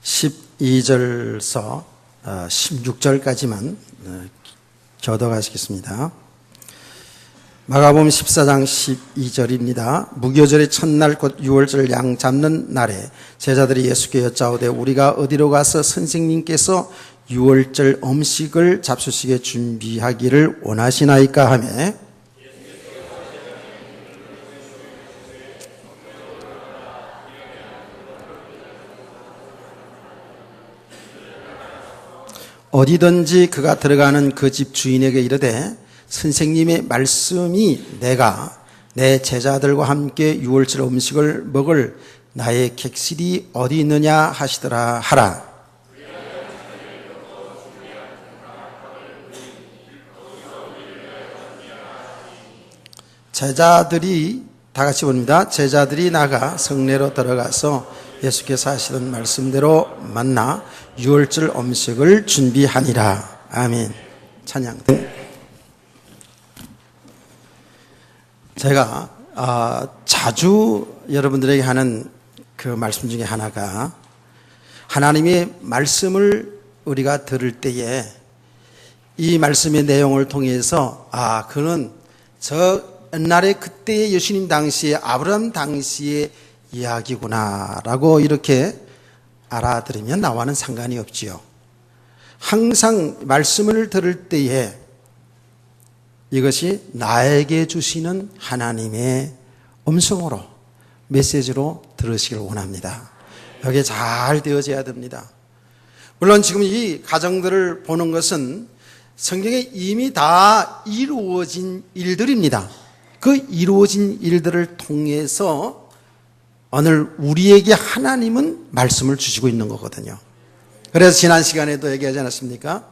12절서 16절까지만 교독하시겠습니다. 마가복음 14장 12절입니다. 무교절의 첫날 곧 6월절 양 잡는 날에 제자들이 예수께 여짜오되 우리가 어디로 가서 선생님께서 6월절 음식을 잡수시게 준비하기를 원하시나이까 하며 어디든지 그가 들어가는 그 집 주인에게 이르되 선생님의 말씀이 내가 내 제자들과 함께 6월절 음식을 먹을 나의 객실이 어디 있느냐 하시더라 하라. 제자들이 다 같이 봅니다. 제자들이 나가 성내로 들어가서 예수께서 하시던 말씀대로 만나 6월절 음식을 준비하니라. 아멘. 찬양. 제가 자주 여러분들에게 하는 그 말씀 중에 하나가 하나님의 말씀을 우리가 들을 때에 이 말씀의 내용을 통해서 그는 저 옛날에 그때의 예수님 당시에 아브라함 당시의 이야기구나 라고 이렇게 알아들으면 나와는 상관이 없지요. 항상 말씀을 들을 때에 이것이 나에게 주시는 하나님의 음성으로 메시지로 들으시길 원합니다. 여기에 잘 되어져야 됩니다. 물론 지금 이 가정들을 보는 것은 성경에 이미 다 이루어진 일들입니다. 그 이루어진 일들을 통해서 오늘 우리에게 하나님은 말씀을 주시고 있는 거거든요. 그래서 지난 시간에도 얘기하지 않았습니까?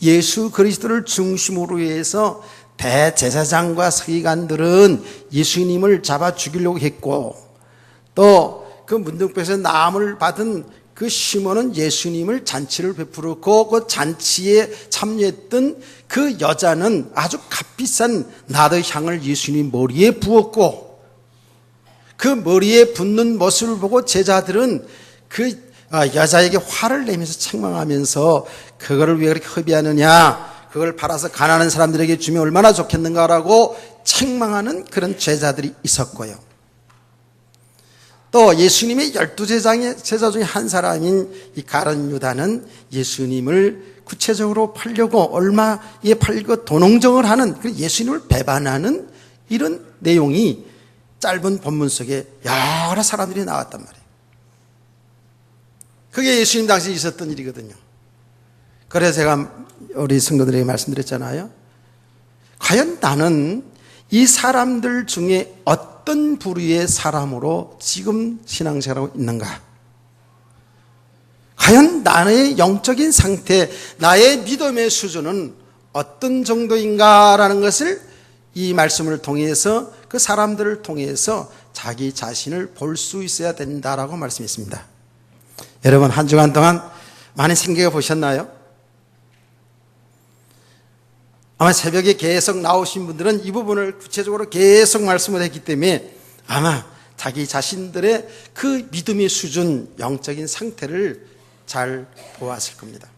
예수 그리스도를 중심으로 해서 대제사장과 서기관들은 예수님을 잡아 죽이려고 했고 또 그 문둥병에서 나음을 받은 그 시몬은 예수님을 잔치를 베풀었고 그 잔치에 참여했던 그 여자는 아주 값비싼 나드 향을 예수님 머리에 부었고 그 머리에 붓는 모습을 보고 제자들은 그 여자에게 화를 내면서 책망하면서 그거를 왜 그렇게 허비하느냐, 그걸 팔아서 가난한 사람들에게 주면 얼마나 좋겠는가라고 책망하는 그런 제자들이 있었고요. 또 예수님의 12제자 중에 한 사람인 이 가룟 유다는 예수님을 구체적으로 팔려고 얼마에 팔고 도농정을 하는 예수님을 배반하는 이런 내용이 짧은 본문 속에 여러 사람들이 나왔단 말이에요. 그게 예수님 당시 있었던 일이거든요. 그래서 제가 우리 성도들에게 말씀드렸잖아요. 과연 나는 이 사람들 중에 어떤 부류의 사람으로 지금 신앙생활하고 있는가? 과연 나의 영적인 상태, 나의 믿음의 수준은 어떤 정도인가라는 것을 이 말씀을 통해서 그 사람들을 통해서 자기 자신을 볼 수 있어야 된다라고 말씀했습니다. 여러분 한 주간 동안 많이 생각해 보셨나요? 아마 새벽에 계속 나오신 분들은 이 부분을 구체적으로 계속 말씀을 했기 때문에 아마 자기 자신들의 그 믿음의 수준, 영적인 상태를 잘 보았을 겁니다.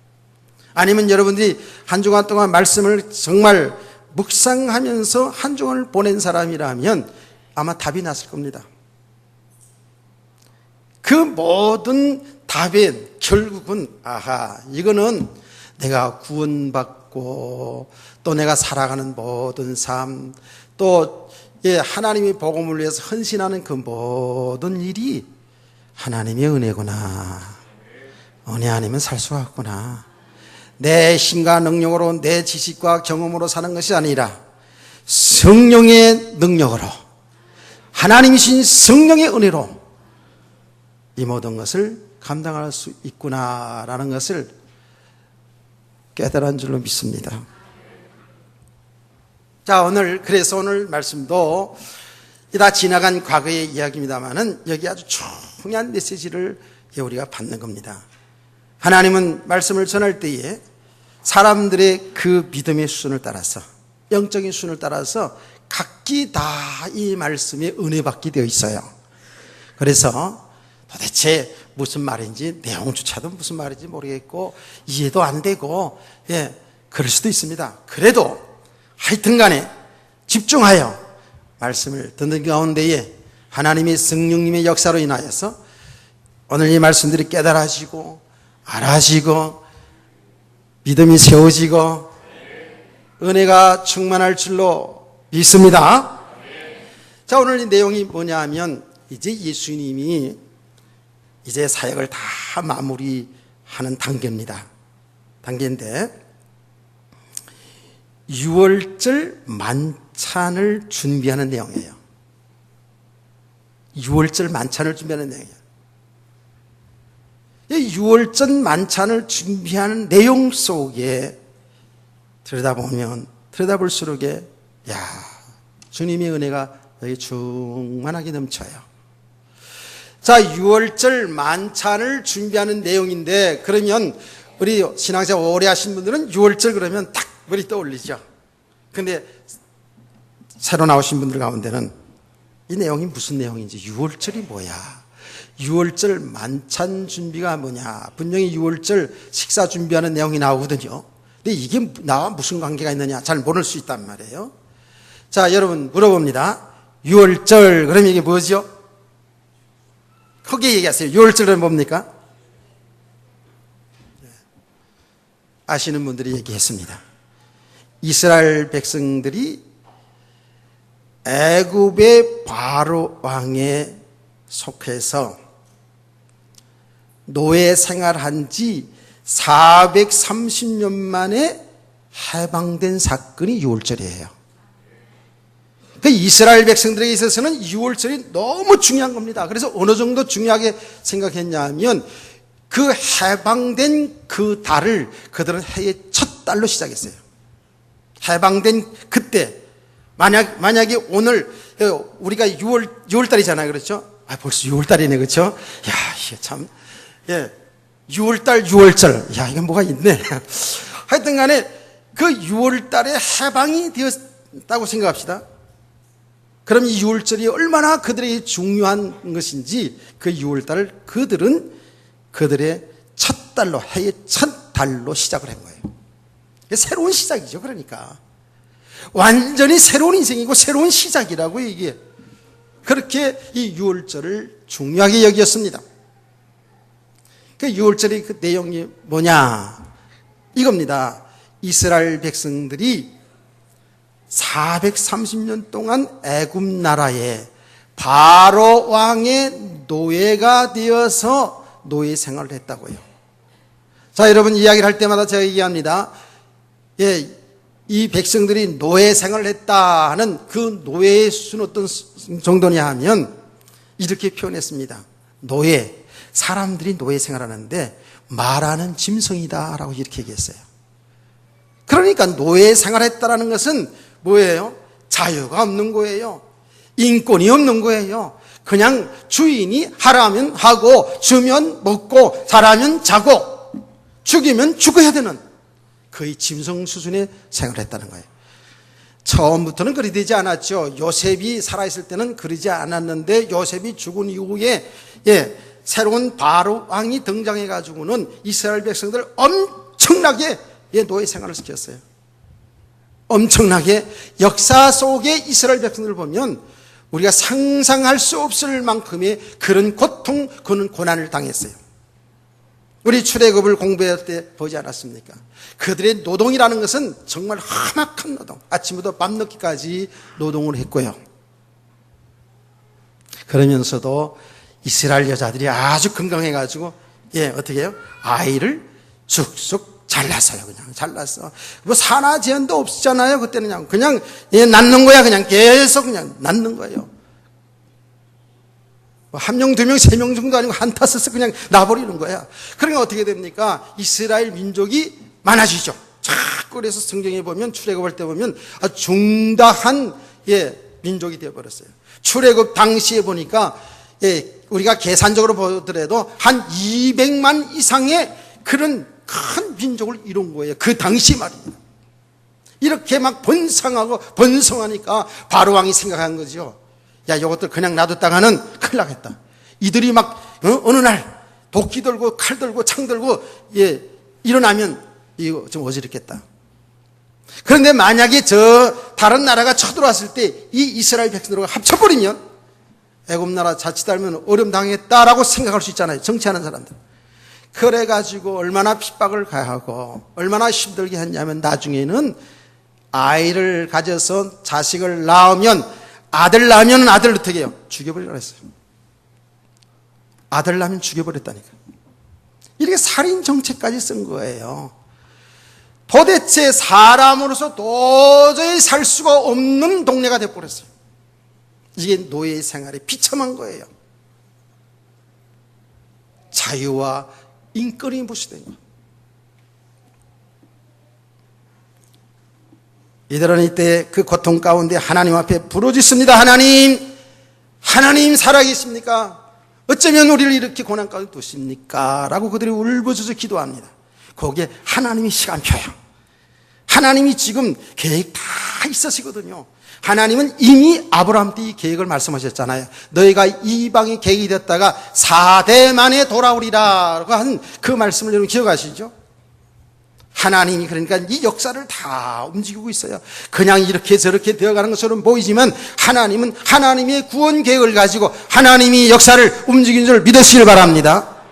아니면 여러분들이 한 주간 동안 말씀을 정말 묵상하면서 한 주간을 보낸 사람이라면 아마 답이 났을 겁니다. 그 모든 답의 결국은 이거는 내가 구원받고 또 내가 살아가는 모든 삶 또 하나님의 복음을 위해서 헌신하는 그 모든 일이 하나님의 은혜구나. 은혜 아니면 살 수가 없구나. 내 힘과 능력으로 내 지식과 경험으로 사는 것이 아니라 성령의 능력으로 하나님이신 성령의 은혜로 이 모든 것을 감당할 수 있구나라는 것을 깨달은 줄로 믿습니다. 자, 그래서 오늘 말씀도 다 지나간 과거의 이야기입니다만은 여기 아주 중요한 메시지를 우리가 받는 겁니다. 하나님은 말씀을 전할 때에 사람들의 그 믿음의 수준을 따라서 영적인 수준을 따라서 각기 다 이 말씀에 은혜 받게 되어 있어요. 그래서 도대체 무슨 말인지 내용조차도 무슨 말인지 모르겠고 이해도 안 되고 그럴 수도 있습니다. 그래도 하여튼 간에 집중하여 말씀을 듣는 가운데에 하나님의 성령님의 역사로 인하여서 오늘 이 말씀들이 깨달아지고 알아지고 믿음이 세워지고 은혜가 충만할 줄로 믿습니다. 자, 오늘 이 내용이 뭐냐 하면 이제 예수님이 이제 사역을 다 마무리하는 단계인데 6월절 만찬을 준비하는 내용이에요. 6월절 만찬을 준비하는 내용이에요. 이 6월절 만찬을 준비하는 내용 속에 들여다볼수록 주님의 은혜가 여기 충만하게 넘쳐요. 자, 6월절 만찬을 준비하는 내용인데, 그러면 우리 신앙생활 오래 하신 분들은 6월절 그러면 딱 머리 떠올리죠. 근데 새로 나오신 분들 가운데는 이 내용이 무슨 내용인지, 6월절이 뭐야? 6월절 만찬 준비가 뭐냐? 분명히 6월절 식사 준비하는 내용이 나오거든요. 근데 이게 나와 무슨 관계가 있느냐? 잘 모를 수 있단 말이에요. 자, 여러분 물어봅니다. 6월절 그러면 이게 뭐죠? 크게 얘기하세요. 6월절은 뭡니까? 아시는 분들이 얘기했습니다. 이스라엘 백성들이 애굽의 바로 왕에 속해서 노예 생활한 지 430년 만에 해방된 사건이 6월절이에요. 그 이스라엘 백성들에게 있어서는 6월절이 너무 중요한 겁니다. 그래서 어느 정도 중요하게 생각했냐면 그 해방된 그 달을 그들은 해의 첫 달로 시작했어요. 해방된 그때 만약에 오늘 우리가 6월달이잖아요, 그렇죠? 벌써 6월달이네, 그렇죠? 이게 참 6월달 6월절, 이건 뭐가 있네. 하여튼간에 그 6월달에 해방이 되었다고 생각합시다. 그럼 이 6월절이 얼마나 그들에게 중요한 것인지 그 6월달을 그들은 그들의 첫 달로, 해의 첫 달로 시작을 한 거예요. 새로운 시작이죠. 그러니까 완전히 새로운 인생이고 새로운 시작이라고 이게 그렇게 이 6월절을 중요하게 여겼습니다. 그 6월절의 그 내용이 뭐냐? 이겁니다. 이스라엘 백성들이 430년 동안 애굽 나라에 바로 왕의 노예가 되어서 노예 생활을 했다고요. 자, 여러분 이야기를 할 때마다 제가 얘기합니다. 이 백성들이 노예 생활을 했다 하는 그 노예의 수는 어떤 정도냐 하면 이렇게 표현했습니다. 노예, 사람들이 노예 생활하는데 말하는 짐승이다라고 이렇게 얘기했어요. 그러니까 노예 생활했다라는 것은 뭐예요? 자유가 없는 거예요. 인권이 없는 거예요. 그냥 주인이 하라면 하고 주면 먹고 자라면 자고 죽이면 죽어야 되는 거의 짐승 수준의 생활을 했다는 거예요. 처음부터는 그리 되지 않았죠. 요셉이 살아있을 때는 그러지 않았는데 요셉이 죽은 이후에 새로운 바로 왕이 등장해가지고는 이스라엘 백성들 엄청나게 노예 생활을 시켰어요. 엄청나게 역사 속의 이스라엘 백성들을 보면 우리가 상상할 수 없을 만큼의 그런 고통, 그런 고난을 당했어요. 우리 출애굽을 공부할 때 보지 않았습니까? 그들의 노동이라는 것은 정말 험악한 노동, 아침부터 밤늦게까지 노동을 했고요. 그러면서도 이스라엘 여자들이 아주 건강해가지고 어떻게 해요? 아이를 쑥쑥 잘랐어요. 그냥 잘랐어. 뭐 산화 제한도 없었잖아요. 그때는 그냥 낳는 거야. 그냥 계속 그냥 낳는 거예요. 한 명, 두 명, 세 명 정도 아니고 한타서서 그냥 놔버리는 거야. 그러니까 어떻게 됩니까? 이스라엘 민족이 많아지죠. 자꾸 그래서 성경에 보면 출애굽할 때 보면 아주 중다한 민족이 되어버렸어요. 출애굽 당시에 보니까 우리가 계산적으로 보더라도 한 200만 이상의 그런 큰 민족을 이룬 거예요. 그 당시 말입니다. 이렇게 막 번성하고 번성하니까 바로 왕이 생각한 거죠. 야, 이것들 그냥 놔뒀다가는 큰일 나겠다. 이들이 막 어느 날 도끼 들고 칼 들고 창 들고 일어나면 이거 좀 어지럽겠다. 그런데 만약에 저 다른 나라가 쳐들어왔을 때 이 이스라엘 백성들과 합쳐버리면 애굽 나라 자칫하면 어려움 당했다라고 생각할 수 있잖아요. 정치하는 사람들. 그래가지고 얼마나 핍박을 가하고 얼마나 힘들게 했냐면 나중에는 아이를 가져서 자식을 낳으면 아들 낳으면 아들 어떻게 해요? 죽여버리라고 했어요. 아들 낳으면 죽여버렸다니까. 이렇게 살인 정책까지 쓴 거예요. 도대체 사람으로서 도저히 살 수가 없는 동네가 되어버렸어요. 이게 노예 생활에 비참한 거예요. 자유와 인권이 무시된 거. 이들은 이때 그 고통 가운데 하나님 앞에 부르짖습니다. 하나님 살아계십니까? 어쩌면 우리를 이렇게 고난 가운데 두십니까? 라고 그들이 울부짖어 기도합니다. 거기에 하나님이 시간표예요. 하나님이 지금 계획 다 있으시거든요. 하나님은 이미 아브라함 때 이 계획을 말씀하셨잖아요. 너희가 이방이 계획이 됐다가 4대 만에 돌아오리라고 한 그 말씀을 여러분 기억하시죠? 하나님이 그러니까 이 역사를 다 움직이고 있어요. 그냥 이렇게 저렇게 되어가는 것처럼 보이지만 하나님은 하나님의 구원 계획을 가지고 하나님이 역사를 움직이는 줄 믿으시길 바랍니다.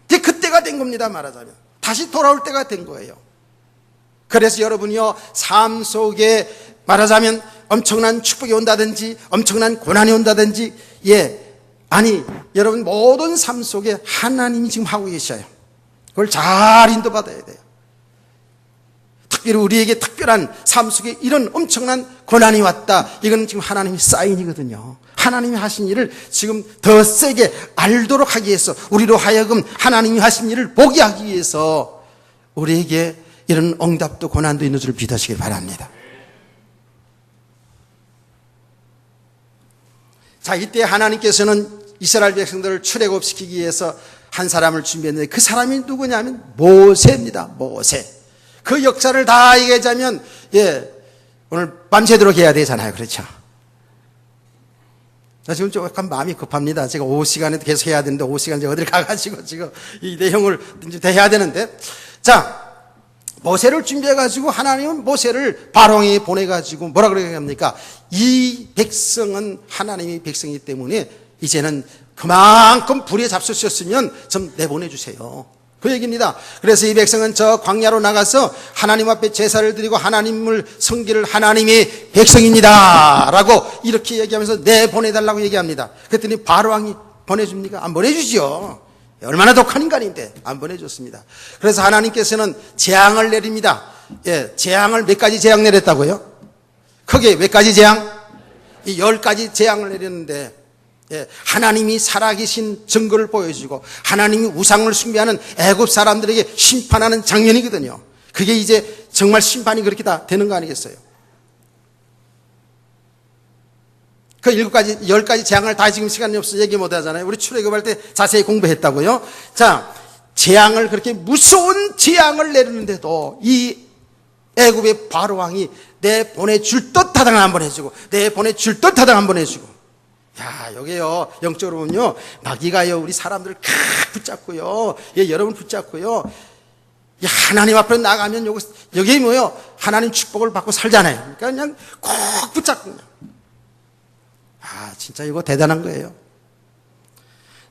이제 그때가 된 겁니다. 말하자면 다시 돌아올 때가 된 거예요. 그래서 여러분이요, 삶 속에 말하자면 엄청난 축복이 온다든지 엄청난 고난이 온다든지 여러분 모든 삶 속에 하나님이 지금 하고 계셔요. 그걸 잘 인도받아야 돼요. 특별히 우리에게 특별한 삶 속에 이런 엄청난 고난이 왔다. 이건 지금 하나님의 사인이거든요. 하나님이 하신 일을 지금 더 세게 알도록 하기 위해서 우리로 하여금 하나님이 하신 일을 보게 하기 위해서 우리에게 이런 응답도 고난도 있는 줄 믿으시길 바랍니다. 자, 이때 하나님께서는 이스라엘 백성들을 출애굽시키기 위해서 한 사람을 준비했는데 그 사람이 누구냐면 모세입니다. 모세. 그 역사를 다 얘기하자면 오늘 밤새도록 해야 되잖아요. 그렇죠? 나 지금 좀 약간 마음이 급합니다. 제가 오후 시간에도 계속 해야 되는데 오후 시간에 어딜 가가지고 지금 이 내용을 이제 해야 되는데, 자, 모세를 준비해가지고 하나님은 모세를 바로왕에 보내가지고 뭐라 그러게 합니까? 이 백성은 하나님의 백성이기 때문에 이제는 그만큼 불에 잡수셨으면 좀 내보내주세요. 그 얘기입니다. 그래서 이 백성은 저 광야로 나가서 하나님 앞에 제사를 드리고 하나님을 섬기를 하나님의 백성입니다 라고 이렇게 얘기하면서 내보내달라고 얘기합니다. 그랬더니 바로왕이 보내줍니까? 안 보내주죠. 얼마나 독한 인간인데 안 보내줬습니다. 그래서 하나님께서는 재앙을 내립니다. 재앙을 몇 가지 재앙 내렸다고요? 크게 몇 가지 재앙? 이 10가지 재앙을 내렸는데 하나님이 살아계신 증거를 보여주고 하나님이 우상을 숭배하는 애굽 사람들에게 심판하는 장면이거든요. 그게 이제 정말 심판이 그렇게 다 되는 거 아니겠어요? 그 10가지 재앙을 다 지금 시간이 없어서 얘기 못 하잖아요. 우리 출애굽할 때 자세히 공부했다고요. 자, 재앙을 그렇게 무서운 재앙을 내리는데도 이 애굽의 바로왕이 내보내줄 듯 하다가 안 보내주고 내보내줄 듯 하다가 안 보내주고. 야, 여기요, 영적으로 보면요, 마귀가요, 우리 사람들을 칵 붙잡고요, 여러분 붙잡고요, 하나님 앞으로 나가면 여기 뭐요, 하나님 축복을 받고 살잖아요. 그러니까 그냥 꼭 붙잡고. 진짜 이거 대단한 거예요.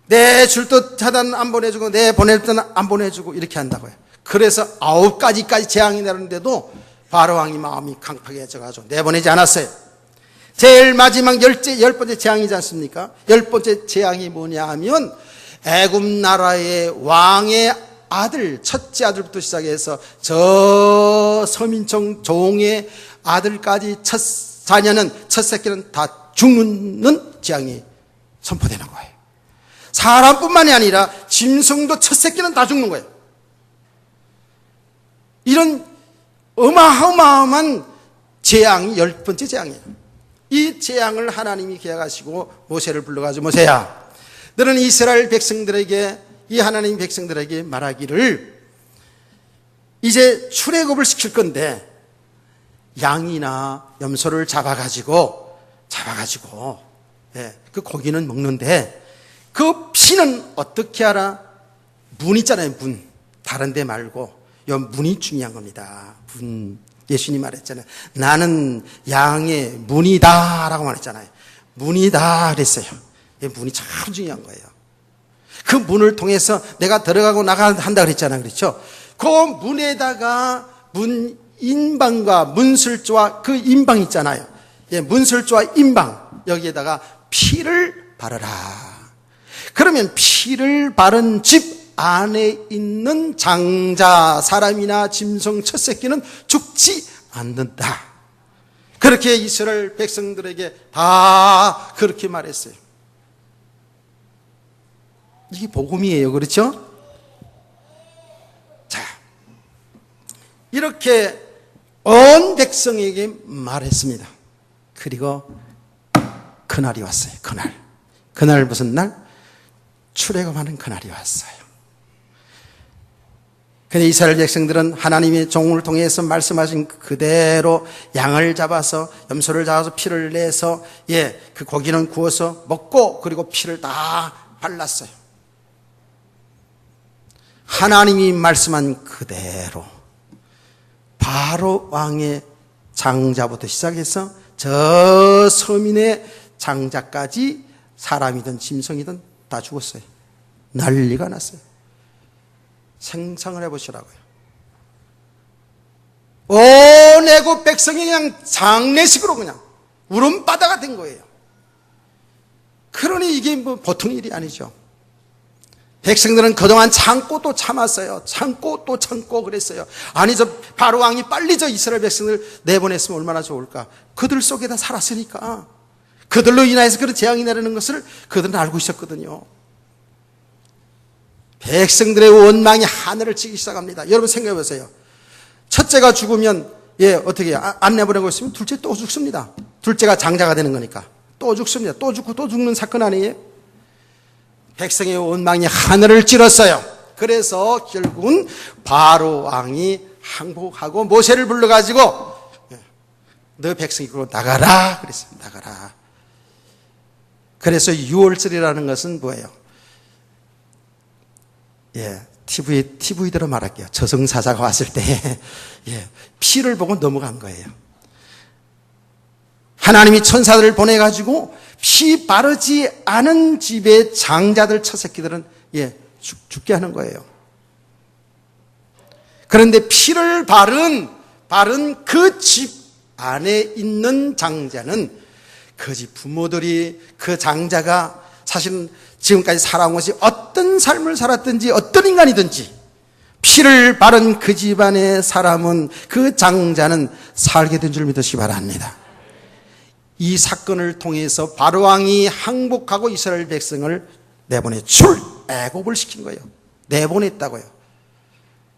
내 줄 듯 하다 안 보내주고, 내 보낼 듯 안 보내주고, 이렇게 한다고요. 그래서 9가지까지 재앙이 나는데도 바로왕이 마음이 강팍해져가지고 내보내지 않았어요. 제일 마지막 10번째 재앙이지 않습니까? 10번째 재앙이 뭐냐 하면 애굽 나라의 왕의 아들, 첫째 아들부터 시작해서 저 서민청 종의 아들까지 첫 자녀는, 첫 새끼는 다 죽는 재앙이 선포되는 거예요. 사람뿐만이 아니라 짐승도 첫 새끼는 다 죽는 거예요. 이런 어마어마한 재앙이 10번째 재앙이에요. 이 재앙을 하나님이 계약하시고 모세를 불러가지고, 모세야, 너는 이스라엘 백성들에게, 이 하나님 백성들에게 말하기를, 이제 출애굽을 시킬 건데 양이나 염소를 잡아가지고 그 고기는 먹는데 그 피는 어떻게 하라? 문 있잖아요, 문. 다른 데 말고 요 문이 중요한 겁니다. 문. 예수님 말했잖아요. 나는 양의 문이다 라고 말했잖아요. 문이다 그랬어요. 이 문이 참 중요한 거예요. 그 문을 통해서 내가 들어가고 나가야 한다 그랬잖아요. 그렇죠? 그 문에다가 문 인방과 문설주와 그 인방 있잖아요. 예, 문설주와 인방 여기에다가 피를 바르라. 그러면 피를 바른 집 안에 있는 장자, 사람이나 짐승, 첫 새끼는 죽지 않는다. 그렇게 이스라엘 백성들에게 다 그렇게 말했어요. 이게 복음이에요. 그렇죠? 자, 이렇게 온 백성에게 말했습니다. 그리고 그날이 왔어요. 그날 무슨 날? 출애굽하는 그날이 왔어요. 근데 이스라엘 백성들은 하나님의 종을 통해서 말씀하신 그대로 양을 잡아서 염소를 잡아서 피를 내서 그 고기는 구워서 먹고 그리고 피를 다 발랐어요. 하나님이 말씀한 그대로 바로 왕의 장자부터 시작해서 저 서민의 장자까지 사람이든 짐승이든 다 죽었어요. 난리가 났어요. 생각을 해보시라고요. 온 애국 백성이 그냥 장례식으로 그냥 울음바다가 된 거예요. 그러니 이게 뭐 보통 일이 아니죠. 백성들은 그동안 참고 또 참았어요. 참고 또 참고 그랬어요. 아니 저 바로 왕이 빨리 저 이스라엘 백성을 내보냈으면 얼마나 좋을까. 그들 속에다 살았으니까. 그들로 인해서 그런 재앙이 내리는 것을 그들은 알고 있었거든요. 백성들의 원망이 하늘을 치기 시작합니다. 여러분 생각해 보세요. 첫째가 죽으면 어떻게 안 내보내고 있으면 둘째 또 죽습니다. 둘째가 장자가 되는 거니까 또 죽습니다. 또 죽고 또 죽는 사건 아니에요? 백성의 원망이 하늘을 찔렀어요. 그래서 결국은 바로 왕이 항복하고 모세를 불러가지고 너 백성이 그로 나가라 그랬어요. 나가라. 그래서 6월절이라는 것은 뭐예요? TV대로 말할게요. 저승사자가 왔을 때 피를 보고 넘어간 거예요. 하나님이 천사들을 보내가지고 피 바르지 않은 집의 장자들 첫 새끼들은 죽게 하는 거예요. 그런데 피를 바른 그 집 안에 있는 장자는 그 집 부모들이 그 장자가 사실은 지금까지 살아온 것이 어떤 삶을 살았든지 어떤 인간이든지 피를 바른 그 집안의 사람은 그 장자는 살게 된 줄 믿으시기 바랍니다. 이 사건을 통해서 바로왕이 항복하고 이스라엘 백성을 내보내 출애굽을 시킨 거예요. 내보냈다고요.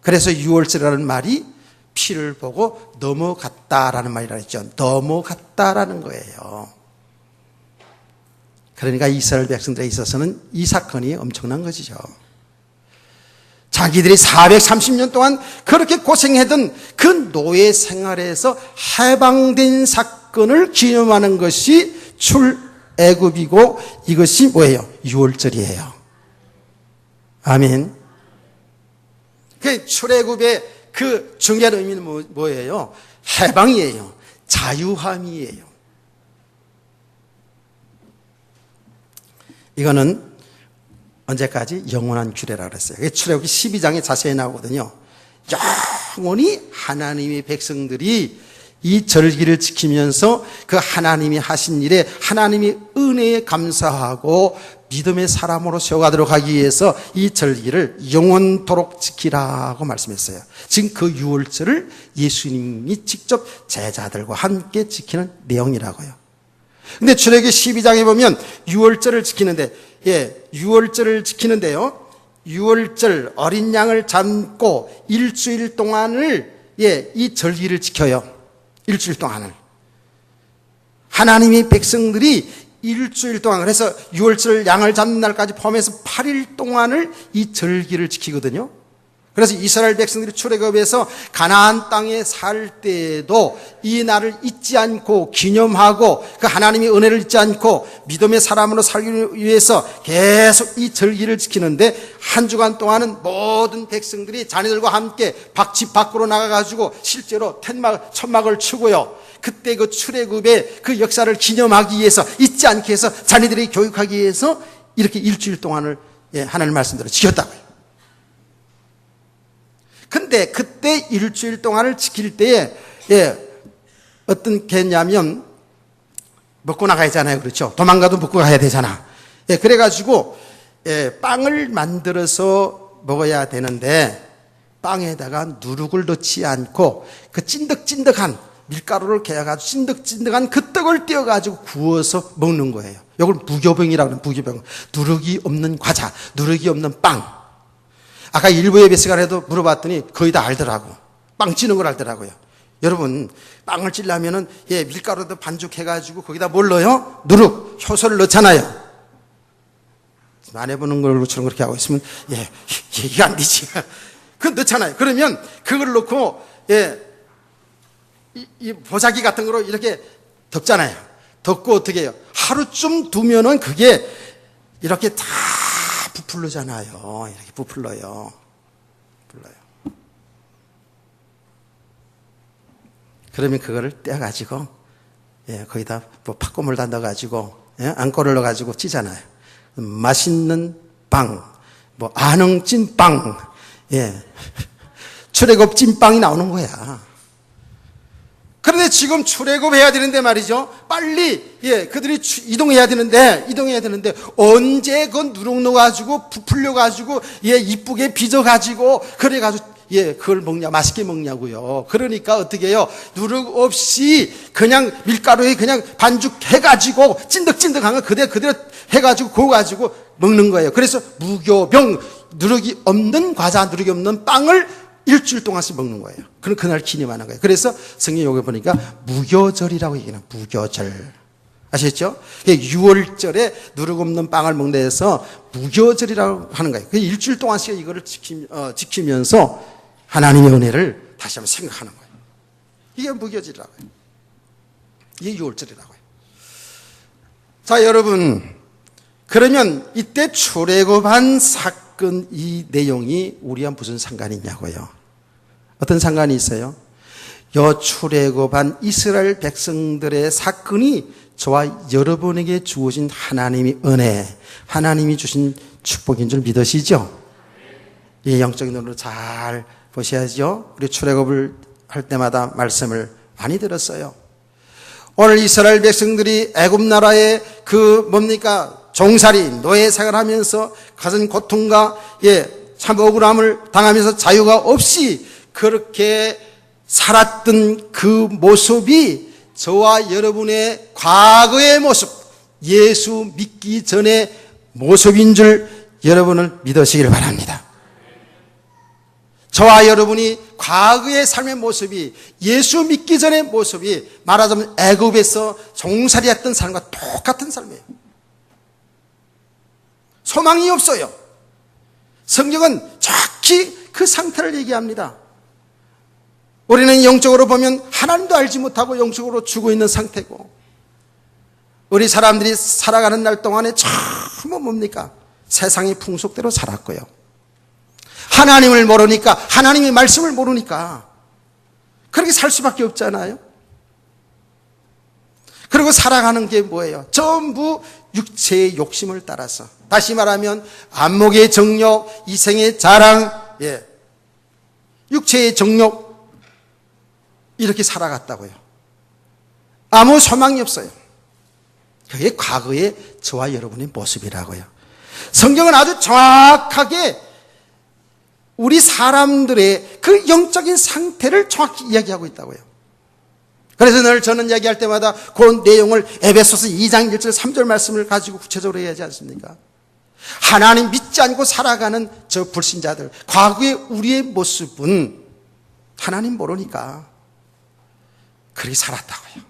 그래서 6월절이라는 말이 피를 보고 넘어갔다라는 말이라 했죠. 넘어갔다라는 거예요. 그러니까 이스라엘 백성들에 있어서는 이 사건이 엄청난 것이죠. 자기들이 430년 동안 그렇게 고생했던 그 노예 생활에서 해방된 사건을 기념하는 것이 출애굽이고 이것이 뭐예요? 6월절이에요. 아멘. 그 출애굽의 그 중요한 의미는 뭐예요? 해방이에요. 자유함이에요. 이거는 언제까지? 영원한 규례라고 그랬어요. 출애굽기 12장에 자세히 나오거든요. 영원히 하나님의 백성들이 이 절기를 지키면서 그 하나님이 하신 일에 하나님의 은혜에 감사하고 믿음의 사람으로 세워가도록 하기 위해서 이 절기를 영원토록 지키라고 말씀했어요. 지금 그 6월절을 예수님이 직접 제자들과 함께 지키는 내용이라고요. 근데 출애굽기 12장에 보면 6월절을 지키는데 6월절을 지키는데요. 6월절 어린 양을 잡고 일주일 동안을 이 절기를 지켜요. 일주일 동안을. 하나님의 백성들이 일주일 동안 그래서 6월절 양을 잡는 날까지 포함해서 8일 동안을 이 절기를 지키거든요. 그래서 이스라엘 백성들이 출애굽해서 가나안 땅에 살 때에도 이 날을 잊지 않고 기념하고 그 하나님의 은혜를 잊지 않고 믿음의 사람으로 살기 위해서 계속 이 절기를 지키는데 한 주간 동안은 모든 백성들이 자녀들과 함께 집 밖으로 나가가지고 실제로 천막을 치고요. 그때 그 출애굽의 그 역사를 기념하기 위해서 잊지 않게 해서 자녀들이 교육하기 위해서 이렇게 일주일 동안을 하나님 말씀대로 지켰다고요. 근데 그때 일주일 동안을 지킬 때에 어떤 개냐면 먹고 나가야 하잖아요. 그렇죠? 도망가도 먹고 가야 되잖아. 그래가지고 빵을 만들어서 먹어야 되는데 빵에다가 누룩을 넣지 않고 그 찐득찐득한 밀가루를 개어가지고 찐득찐득한 그 떡을 띄어가지고 구워서 먹는 거예요. 이걸 무교병이라고 하는 무교병. 누룩이 없는 과자, 누룩이 없는 빵. 아까 일부 예배 시간에도 물어봤더니 거의 다 알더라고. 빵 찌는 걸 알더라고요. 여러분, 빵을 찌려면은 밀가루도 반죽해가지고 거기다 뭘 넣어요? 누룩, 효소를 넣잖아요. 안 해보는 걸처럼 그렇게 하고 있으면 얘기가 안 되지. 그건 넣잖아요. 그러면 그걸 넣고 이 보자기 같은 거로 이렇게 덮잖아요. 덮고 어떻게 해요? 하루쯤 두면은 그게 이렇게 다 부풀르잖아요. 이렇게 부풀러요. 그러면 그거를 떼어가지고, 거기다 뭐 팥고물다 넣어가지고, 안고를 넣어가지고 찌잖아요. 맛있는 빵, 뭐 안흥찐빵, 출애굽 찐빵이 나오는 거야. 그런데 지금 출애굽해야 되는데 말이죠. 빨리 그들이 이동해야 되는데 언제 그 누룩 넣어가지고 부풀려가지고 이쁘게 빚어가지고 그래가지고 그걸 먹냐, 맛있게 먹냐고요. 그러니까 어떻게 해요? 누룩 없이 그냥 밀가루에 그냥 반죽해가지고 찐득찐득한 거 그대로 해가지고 구워가지고 먹는 거예요. 그래서 무교병, 누룩이 없는 과자, 누룩이 없는 빵을 일주일 동안씩 먹는 거예요. 그럼 그날 기념하는 거예요. 그래서 성경 여기 보니까 무교절이라고 얘기해요. 무교절. 아시겠죠? 6월절에 누룩 없는 빵을 먹는 데서 무교절이라고 하는 거예요. 그 일주일 동안씩 이거를 지키면서 하나님의 은혜를 다시 한번 생각하는 거예요. 이게 무교절이라고 해요. 이게 6월절이라고 해요. 자, 여러분. 그러면 이때 출애굽한 사건 이 내용이 우리와 무슨 상관이 있냐고요. 어떤 상관이 있어요? 요 출애굽한 이스라엘 백성들의 사건이 저와 여러분에게 주어진 하나님의 은혜, 하나님이 주신 축복인 줄 믿으시죠? 이 영적인 눈으로 잘 보셔야죠. 우리 출애굽을 할 때마다 말씀을 많이 들었어요. 오늘 이스라엘 백성들이 애굽 나라의 종살이 노예 생활하면서 가진 고통과 참 억울함을 당하면서 자유가 없이 그렇게 살았던 그 모습이 저와 여러분의 과거의 모습, 예수 믿기 전의 모습인 줄 여러분을 믿으시길 바랍니다. 저와 여러분이 과거의 삶의 모습이 예수 믿기 전의 모습이 말하자면 애굽에서 종살이했던 삶과 똑같은 삶이에요. 소망이 없어요. 성경은 정확히 그 상태를 얘기합니다. 우리는 영적으로 보면 하나님도 알지 못하고 영적으로 죽어 있는 상태고, 우리 사람들이 살아가는 날 동안에 전부 뭡니까? 세상의 풍속대로 살았고요. 하나님을 모르니까, 하나님의 말씀을 모르니까 그렇게 살 수밖에 없잖아요. 그리고 살아가는 게 뭐예요? 전부 육체의 욕심을 따라서, 다시 말하면 안목의 정욕, 이생의 자랑, 육체의 정욕, 이렇게 살아갔다고요. 아무 소망이 없어요. 그게 과거의 저와 여러분의 모습이라고요. 성경은 아주 정확하게 우리 사람들의 그 영적인 상태를 정확히 이야기하고 있다고요. 그래서 늘 저는 이야기할 때마다 그 내용을 에베소서 2장 1절 3절 말씀을 가지고 구체적으로 얘기하지 않습니까? 하나님 믿지 않고 살아가는 저 불신자들, 과거의 우리의 모습은 하나님 모르니까 그렇게 살았다고요.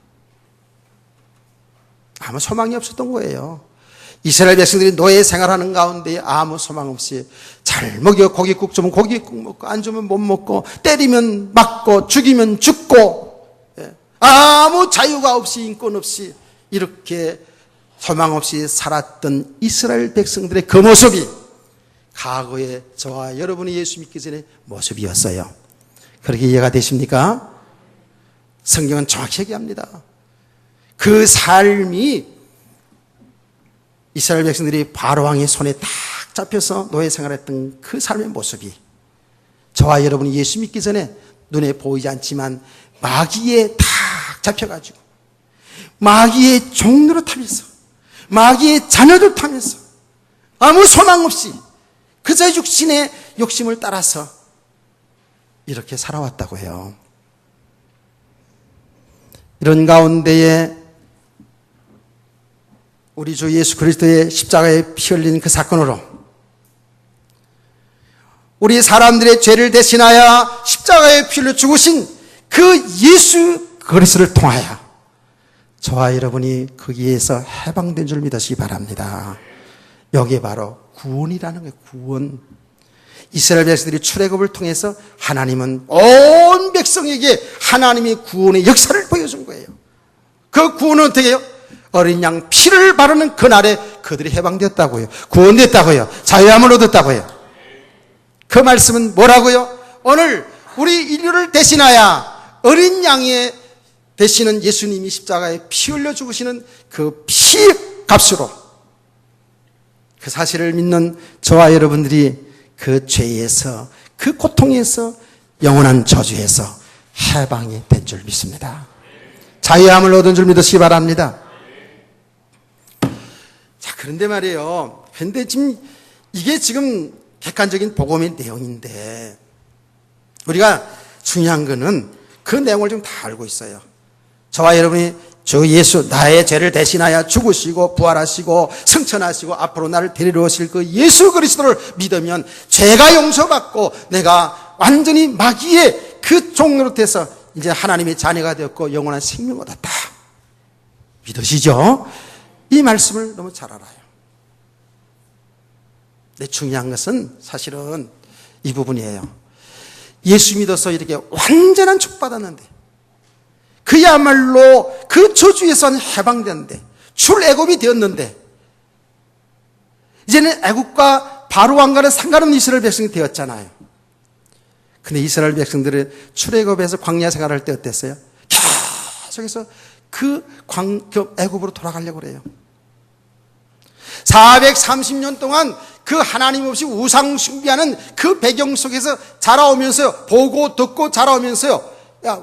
아무 소망이 없었던 거예요. 이스라엘 백성들이 노예 생활하는 가운데 아무 소망 없이 잘 먹여 고깃국 주면 고깃국 먹고 안 주면 못 먹고 때리면 맞고 죽이면 죽고 아무 자유가 없이 인권 없이 이렇게 소망 없이 살았던 이스라엘 백성들의 그 모습이 과거에 저와 여러분이 예수 믿기 전에 모습이었어요. 그렇게 이해가 되십니까? 성경은 정확히 얘기합니다. 그 삶이 이스라엘 백성들이 바로왕의 손에 딱 잡혀서 노예 생활했던 그 삶의 모습이 저와 여러분이 예수 믿기 전에 눈에 보이지 않지만 마귀에 딱 잡혀가지고 마귀의 종로로 타면서 마귀의 자녀들 타면서 아무 소망 없이 그저 육신의 욕심을 따라서 이렇게 살아왔다고 해요. 이런 가운데에 우리 주 예수 그리스도의 십자가에 피 흘린 그 사건으로 우리 사람들의 죄를 대신하여 십자가에 피 흘려 죽으신 그 예수 그리스도를 통하여 저와 여러분이 거기에서 해방된 줄 믿으시기 바랍니다. 여기에 바로 구원이라는 거예요. 구원. 이스라엘 백성들이 출애굽을 통해서 하나님은 온 백성에게 하나님의 구원의 역사를 보여준 거예요. 그 구원은 어떻게 해요? 어린 양 피를 바르는 그날에 그들이 해방됐다고요. 구원됐다고요. 자유함을 얻었다고요. 그 말씀은 뭐라고요? 오늘 우리 인류를 대신하여 어린 양의 되시는 예수님이 십자가에 피 흘려 죽으시는 그 피 값으로 그 사실을 믿는 저와 여러분들이 그 죄에서 그 고통에서 영원한 저주에서 해방이 된 줄 믿습니다. 자유함을 얻은 줄 믿으시기 바랍니다. 자, 그런데 말이에요. 근데 지금 이게 지금 객관적인 복음의 내용인데 우리가 중요한 거는 그 내용을 좀 다 알고 있어요. 저와 여러분이 주 예수 나의 죄를 대신하여 죽으시고 부활하시고 승천하시고 앞으로 나를 데리러 오실 그 예수 그리스도를 믿으면 죄가 용서받고 내가 완전히 마귀의 그 종로로 돼서 이제 하나님의 자녀가 되었고 영원한 생명을 얻었다. 믿으시죠? 이 말씀을 너무 잘 알아요. 근데 중요한 것은 사실은 이 부분이에요. 예수 믿어서 이렇게 완전한 축복받았는데 그야말로 그 저주에서 해방되는데 출애굽이 되었는데 이제는 애굽과 바로왕과는 상관없는 이스라엘 백성이 되었잖아요. 근데 이스라엘 백성들은 출애굽에서 광야 생활할 때 어땠어요? 계속해서 그 애굽으로 돌아가려고 그래요. 430년 동안 그 하나님 없이 우상 숭배하는 그 배경 속에서 자라오면서요. 보고 듣고 자라오면서요.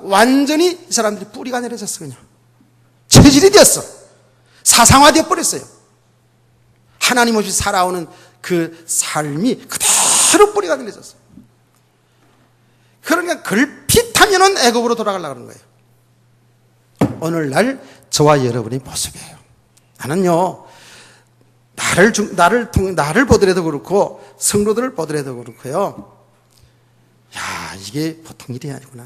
완전히 이 사람들이 뿌리가 내려졌어. 그냥 체질이 되었어. 사상화되어 버렸어요. 하나님 없이 살아오는 그 삶이 그대로 뿌리가 내려졌어. 그러니까 걸핏하면은 애굽으로 돌아가려고 하는 거예요. 오늘날 저와 여러분의 모습이에요. 나는요, 나를 보더라도 그렇고 성도들을 보더라도 그렇고요. 야, 이게 보통 일이 아니구나.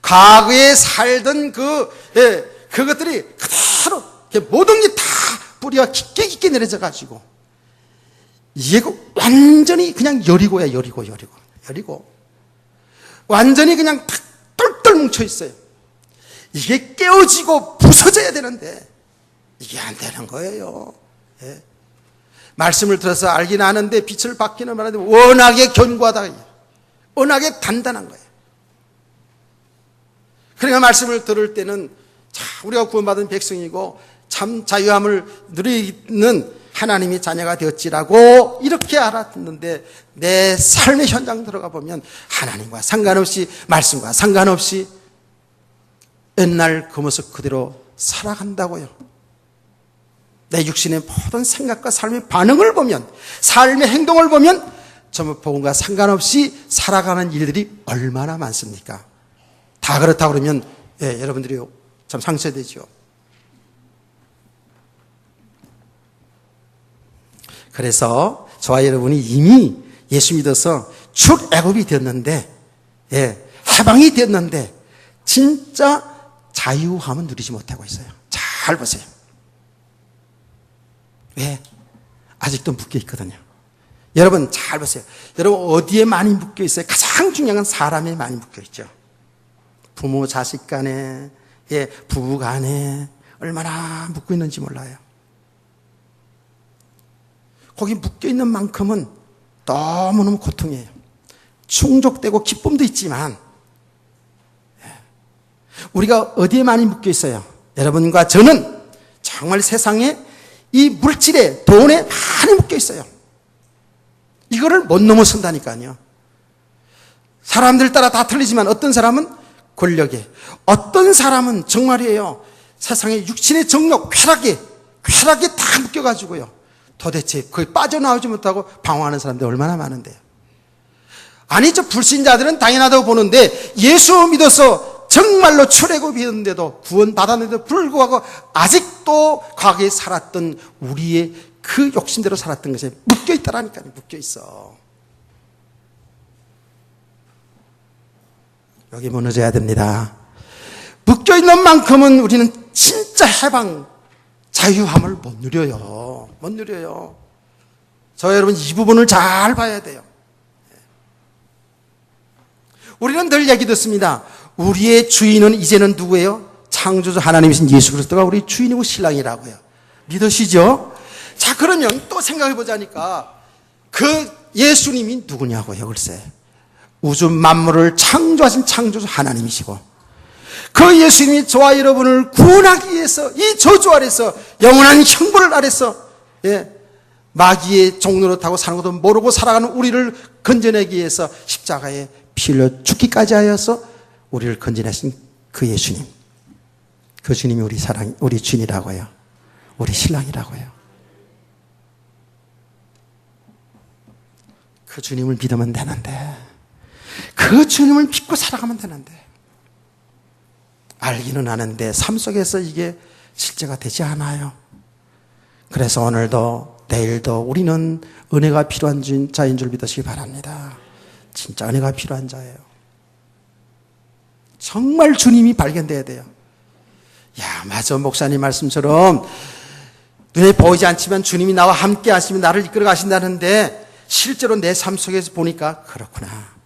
과거에 살던 그것들이 그대로 모든 게 다 뿌리가 깊게 내려져 가지고 이게 완전히 그냥 여리고야, 여리고. 완전히 그냥 탁 똘똘 뭉쳐 있어요. 이게 깨어지고 부서져야 되는데 이게 안 되는 거예요. 예. 말씀을 들어서 알긴 아는데 빛을 받기는 말하는데 워낙에 견고하다. 워낙에 단단한 거예요. 그러니까 말씀을 들을 때는 우리가 구원받은 백성이고 참 자유함을 누리는 하나님의 자녀가 되었지라고 이렇게 알았는데 내 삶의 현장 들어가 보면 하나님과 상관없이 말씀과 상관없이 옛날 그 모습 그대로 살아간다고요. 내 육신의 모든 생각과 삶의 반응을 보면 삶의 행동을 보면 전부 복음과 상관없이 살아가는 일들이 얼마나 많습니까? 다 그렇다 그러면 여러분들이 참 상처되죠. 그래서 저와 여러분이 이미 예수 믿어서 출애굽이 되었는데 해방이 되었는데 진짜 자유함은 누리지 못하고 있어요. 잘 보세요. 왜? 아직도 묶여 있거든요. 여러분 잘 보세요. 여러분 어디에 많이 묶여 있어요? 가장 중요한 건 사람에 많이 묶여 있죠. 부모 자식 간에, 부부 간에 얼마나 묶여 있는지 몰라요. 거기 묶여 있는 만큼은 너무너무 고통이에요. 충족되고 기쁨도 있지만 우리가 어디에 많이 묶여 있어요? 여러분과 저는 정말 세상에 이 물질에, 돈에 많이 묶여 있어요. 이거를 못 넘어선다니까요. 사람들 따라 다 틀리지만 어떤 사람은 권력에, 어떤 사람은 정말이에요. 세상의 육신의 정욕, 쾌락에 다 묶여가지고요. 도대체 거기 빠져나오지 못하고 방황하는 사람들이 얼마나 많은데요. 아니, 저 불신자들은 당연하다고 보는데 예수 믿어서 정말로 출애굽 믿었는데도 구원받았는데도 불구하고 아직도 과거에 살았던 우리의 그 욕심대로 살았던 것에 묶여있다라니까요. 묶여있어. 여기 무너져야 됩니다. 묶여있는 만큼은 우리는 진짜 해방, 자유함을 못 누려요. 못 누려요. 저 여러분 이 부분을 잘 봐야 돼요. 우리는 늘 얘기 듣습니다. 우리의 주인은 이제는 누구예요? 창조주 하나님이신 예수 그리스도가 우리 주인이고 신랑이라고요. 믿으시죠? 자, 그러면 또 생각해 보자니까 그 예수님이 누구냐고요, 글쎄. 우주 만물을 창조하신 창조주 하나님이시고 그 예수님이 저와 여러분을 구원하기 위해서 이 저주 아래서 영원한 형벌 아래서 마귀의 종로를 타고 사는 것도 모르고 살아가는 우리를 건져내기 위해서 십자가에 피 흘려 죽기까지 하여서 우리를 건져내신 그 예수님, 그 주님이 우리 사랑, 우리 주인이라고요. 우리 신랑이라고요. 그 주님을 믿으면 되는데, 그 주님을 믿고 살아가면 되는데, 알기는 아는데 삶 속에서 이게 실제가 되지 않아요. 그래서 오늘도 내일도 우리는 은혜가 필요한 자인 줄 믿으시기 바랍니다. 진짜 은혜가 필요한 자예요. 정말 주님이 발견돼야 돼요. 야, 맞아. 목사님 말씀처럼 눈에 보이지 않지만 주님이 나와 함께 하시면 나를 이끌어 가신다는데 실제로 내 삶 속에서 보니까 그렇구나.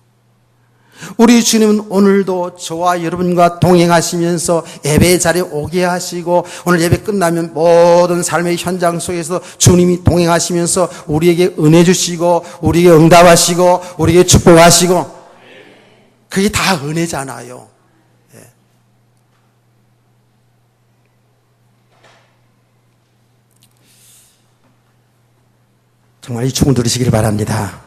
우리 주님은 오늘도 저와 여러분과 동행하시면서 예배 자리에 오게 하시고 오늘 예배 끝나면 모든 삶의 현장 속에서 주님이 동행하시면서 우리에게 은혜 주시고 우리에게 응답하시고 우리에게 축복하시고 그게 다 은혜잖아요. 정말 이 충을 들으시길 바랍니다.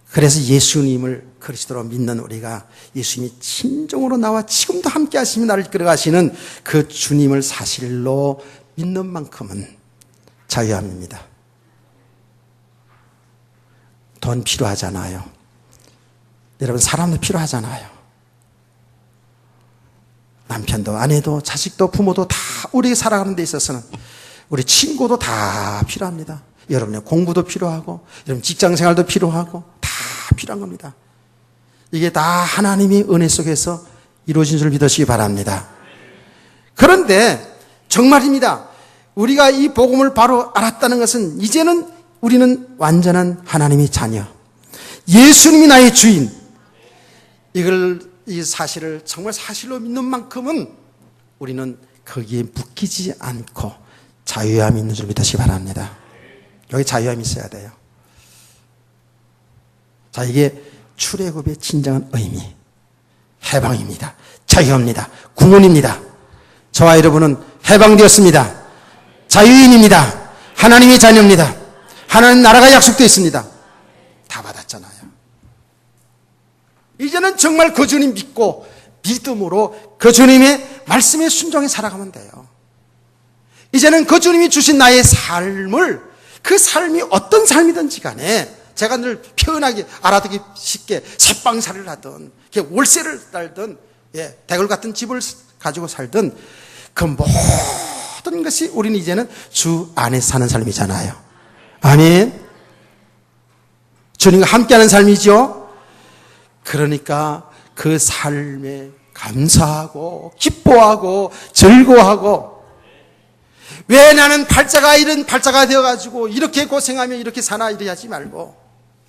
그래서 예수님을 그리스도로 믿는 우리가 예수님이 진정으로 나와 지금도 함께 하시며 나를 이끌어가시는 그 주님을 사실로 믿는 만큼은 자유함입니다. 돈 필요하잖아요. 여러분 사람도 필요하잖아요. 남편도 아내도 자식도 부모도 다 우리에게 살아가는 데 있어서는 우리 친구도 다 필요합니다. 여러분의 공부도 필요하고 여러분 직장생활도 필요하고 다 필요한 겁니다. 이게 다 하나님의 은혜 속에서 이루어진 줄 믿으시기 바랍니다. 그런데 정말입니다. 우리가 이 복음을 바로 알았다는 것은 이제는 우리는 완전한 하나님의 자녀, 예수님이 나의 주인, 이 사실을 정말 사실로 믿는 만큼은 우리는 거기에 묶이지 않고 자유함이 있는 줄 믿으시기 바랍니다. 여기 자유함이 있어야 돼요. 자, 이게 출애굽의 진정한 의미, 해방입니다. 자유입니다. 구원입니다. 저와 여러분은 해방되었습니다. 자유인입니다. 하나님의 자녀입니다. 하나님 나라가 약속되어 있습니다. 다 받았잖아요. 이제는 정말 그 주님 믿고 믿음으로 그 주님의 말씀에 순종해 살아가면 돼요. 이제는 그 주님이 주신 나의 삶을 그 삶이 어떤 삶이든지 간에 제가 늘 표현하기 알아듣기 쉽게 새빵살이를 하든 월세를 살든 대궐 같은 집을 가지고 살든 그 모든 것이 우리는 이제는 주 안에 사는 삶이잖아요. 아멘. 주님과 함께하는 삶이죠. 그러니까 그 삶에 감사하고 기뻐하고 즐거워하고 왜 나는 팔자가 이런 팔자가 되어가지고 이렇게 고생하며 이렇게 사나 이래 하지 말고,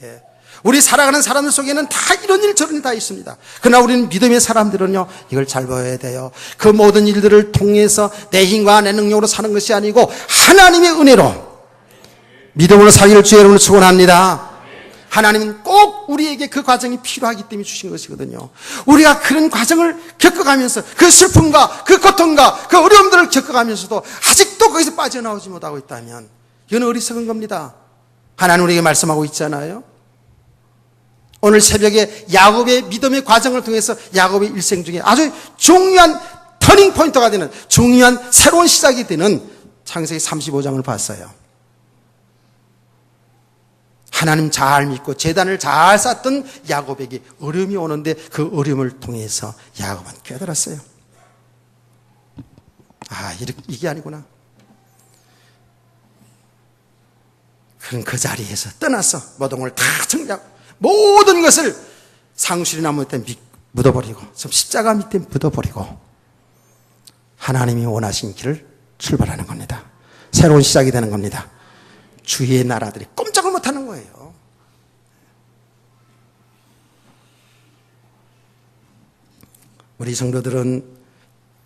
예. 우리 살아가는 사람들 속에는 다 이런 일 저런 일 다 있습니다. 그러나 우리는 믿음의 사람들은요, 이걸 잘 봐야 돼요. 그 모든 일들을 통해서 내 힘과 내 능력으로 사는 것이 아니고 하나님의 은혜로 믿음으로 살기를 주의 이름으로 축원합니다. 하나님은 꼭 우리에게 그 과정이 필요하기 때문에 주신 것이거든요. 우리가 그런 과정을 겪어가면서 그 슬픔과 그 고통과 그 어려움들을 겪어가면서도 아직도 거기서 빠져나오지 못하고 있다면 이건 어리석은 겁니다. 하나님 우리에게 말씀하고 있잖아요. 오늘 새벽에 야곱의 믿음의 과정을 통해서 야곱의 일생 중에 아주 중요한 터닝 포인트가 되는 중요한 새로운 시작이 되는 창세기 35장을 봤어요. 하나님 잘 믿고 제단을 잘 쌓던 야곱에게 어려움이 오는데 그 어려움을 통해서 야곱은 깨달았어요. 아, 이게 아니구나. 그런 그 자리에서 떠나서 모든 다 정리하고 모든 것을 상수리 나무 밑에 묻어버리고 십자가 밑에 묻어버리고 하나님이 원하신 길을 출발하는 겁니다. 새로운 시작이 되는 겁니다. 주위의 나라들이 꼼짝을 못하는 거예요. 우리 성도들은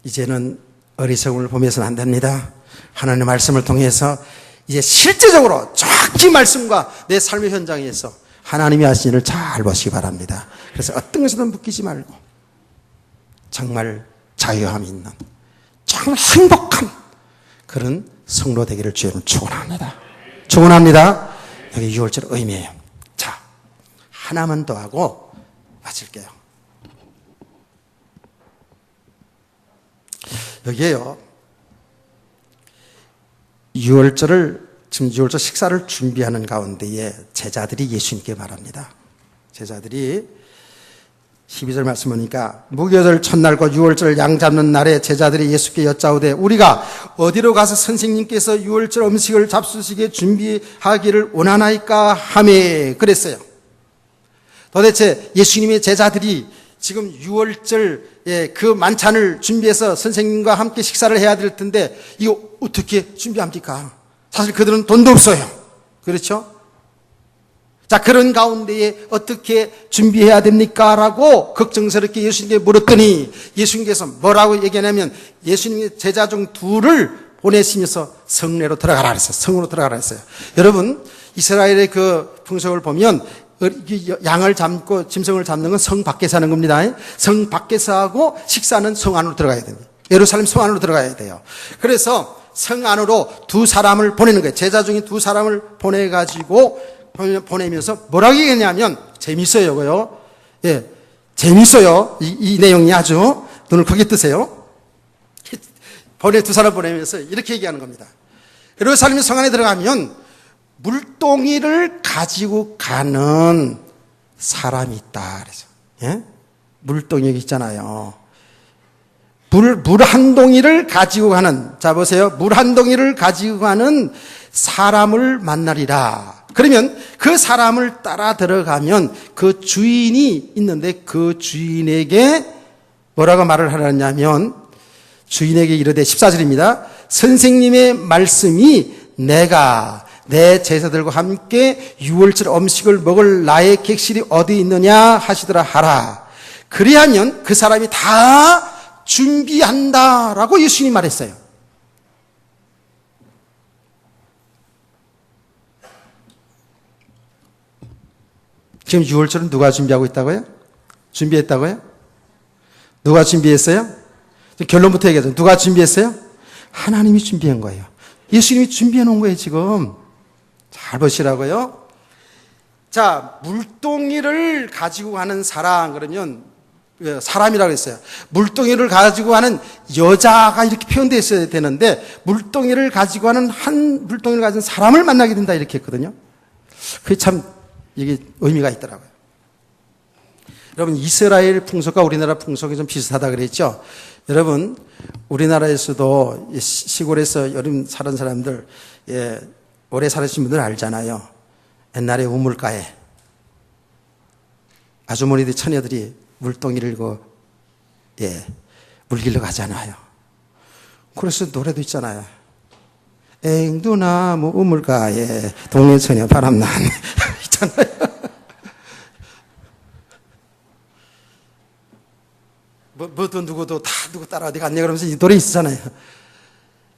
이제는 어리석음을 보면서는 안 됩니다. 하나님의 말씀을 통해서 이제 실제적으로 정확히 말씀과 내 삶의 현장에서 하나님이 하신 일을 잘 보시기 바랍니다. 그래서 어떤 것에도 묶이지 말고 정말 자유함이 있는 정말 행복한 그런 성도 되기를 주님을 축원합니다. 축원합니다. 여기 6월절 의미예요. 자, 하나만 더 하고 마칠게요. 여기에요. 6월절을 지금 6월절 식사를 준비하는 가운데에 제자들이 예수님께 말합니다. 제자들이 12절 말씀 보니까 무교절 첫날과 6월절 양 잡는 날에 제자들이 예수께 여짜오되 우리가 어디로 가서 선생님께서 6월절 음식을 잡수시게 준비하기를 원하나이까 하매 그랬어요. 도대체 예수님의 제자들이 지금 6월절 그 만찬을 준비해서 선생님과 함께 식사를 해야 될 텐데 이거 어떻게 준비합니까? 사실 그들은 돈도 없어요. 그렇죠? 자, 그런 가운데에 어떻게 준비해야 됩니까? 라고 걱정스럽게 예수님께 물었더니 예수님께서 뭐라고 얘기하냐면 예수님의 제자 중 둘을 보내시면서 성내로 들어가라 그랬어요. 성으로 들어가라 했어요. 여러분, 이스라엘의 그 풍속을 보면 양을 잡고 짐승을 잡는 건 성 밖에서 하는 겁니다. 성 밖에서 하고 식사는 성 안으로 들어가야 됩니다. 예루살렘 성 안으로 들어가야 돼요. 그래서 성 안으로 두 사람을 보내는 거예요. 제자 중에 두 사람을 보내면서 뭐라고 얘기했냐면 재밌어요, 이거요. 예, 재밌어요. 이 내용이 아주 눈을 크게 뜨세요. 두 사람 보내면서 이렇게 얘기하는 겁니다. 예루살렘 성 안에 들어가면 물동이를 가지고 가는 사람이 있다. 그래서 예? 물동이 여기 있잖아요. 물 한 동이를 가지고 가는, 자 보세요. 물 한 동이를 가지고 가는 사람을 만나리라. 그러면 그 사람을 따라 들어가면 그 주인이 있는데 그 주인에게 뭐라고 말을 하느냐면 주인에게 이르되 14절입니다. 선생님의 말씀이 내가 내 제자들과 함께 6월절 음식을 먹을 나의 객실이 어디 있느냐 하시더라 하라. 그리하면 그 사람이 다 준비한다라고 예수님이 말했어요. 지금 6월절은 누가 준비하고 있다고요? 준비했다고요? 누가 준비했어요? 결론부터 얘기하죠. 누가 준비했어요? 하나님이 준비한 거예요. 예수님이 준비해 놓은 거예요, 지금. 잘 보시라고요. 자, 물동이를 가지고 가는 사람, 그러면 사람이라고 했어요. 물동이를 가지고 가는 여자가 이렇게 표현되어 있어야 되는데 물동이를 가지고 가는 물동이를 가진 사람을 만나게 된다 이렇게 했거든요. 그게 참 이게 의미가 있더라고요. 여러분, 이스라엘 풍속과 우리나라 풍속이 좀 비슷하다 그랬죠. 여러분, 우리나라에서도 시골에서 여름 사는 사람들, 오래 살으신 분들 알잖아요. 옛날에 우물가에 아주머니들, 처녀들이 물동이를 물길로 가잖아요. 그래서 노래도 있잖아요. 앵두나무 우물가에 동해처녀 바람난 있잖아요. 뭐도 누구도 다 누구 따라 어디 갔냐 그러면서 이 노래 있잖아요.